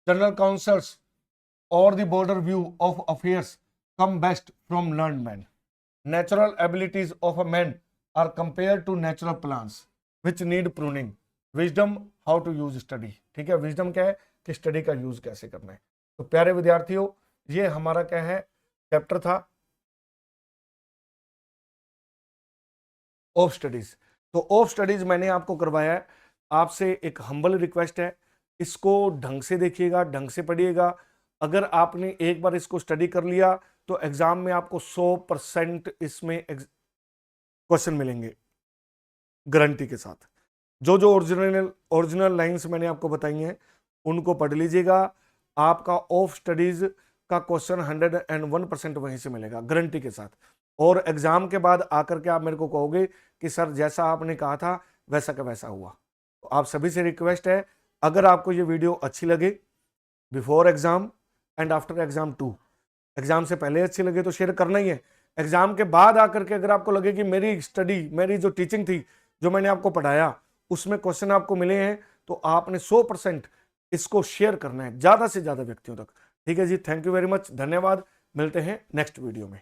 जनरल काउंसल्स और the border view of affairs come best from learn man. Natural abilities of a man are compared to natural plants which need pruning. Wisdom how to use study. ठीक है, wisdom क्या है? कि study का use कैसे करना है। तो प्यारे विद्यार्थियों, ये हमारा क्या है? चैप्टर था ऑफ स्टडीज। तो ऑफ स्टडीज मैंने आपको करवाया है, आपसे एक हम्बल रिक्वेस्ट है, इसको ढंग से देखिएगा, ढंग से पढ़िएगा। अगर आपने एक बार इसको स्टडी कर लिया तो एग्जाम में आपको 100% इसमें क्वेश्चन मिलेंगे गारंटी के साथ। जो जो ओरिजिनल लाइंस मैंने आपको बताई हैं उनको पढ़ लीजिएगा। आपका ऑफ स्टडीज का क्वेश्चन 101% वहीं से मिलेगा गारंटी के साथ। और एग्जाम के बाद आकर के आप मेरे को कहोगे कि सर जैसा आपने कहा था वैसा का वैसा हुआ। तो आप सभी से रिक्वेस्ट है, अगर आपको ये वीडियो अच्छी लगे before exam and after exam too, एग्जाम से पहले अच्छी लगे तो शेयर करना ही है, एग्जाम के बाद आकर के अगर आपको लगे कि मेरी स्टडी, मेरी जो टीचिंग थी, जो मैंने आपको पढ़ाया उसमें क्वेश्चन आपको मिले हैं, तो आपने 100% इसको शेयर करना है ज्यादा से ज्यादा व्यक्तियों तक। ठीक है जी, थैंक यू वेरी मच, धन्यवाद। मिलते हैं नेक्स्ट वीडियो में।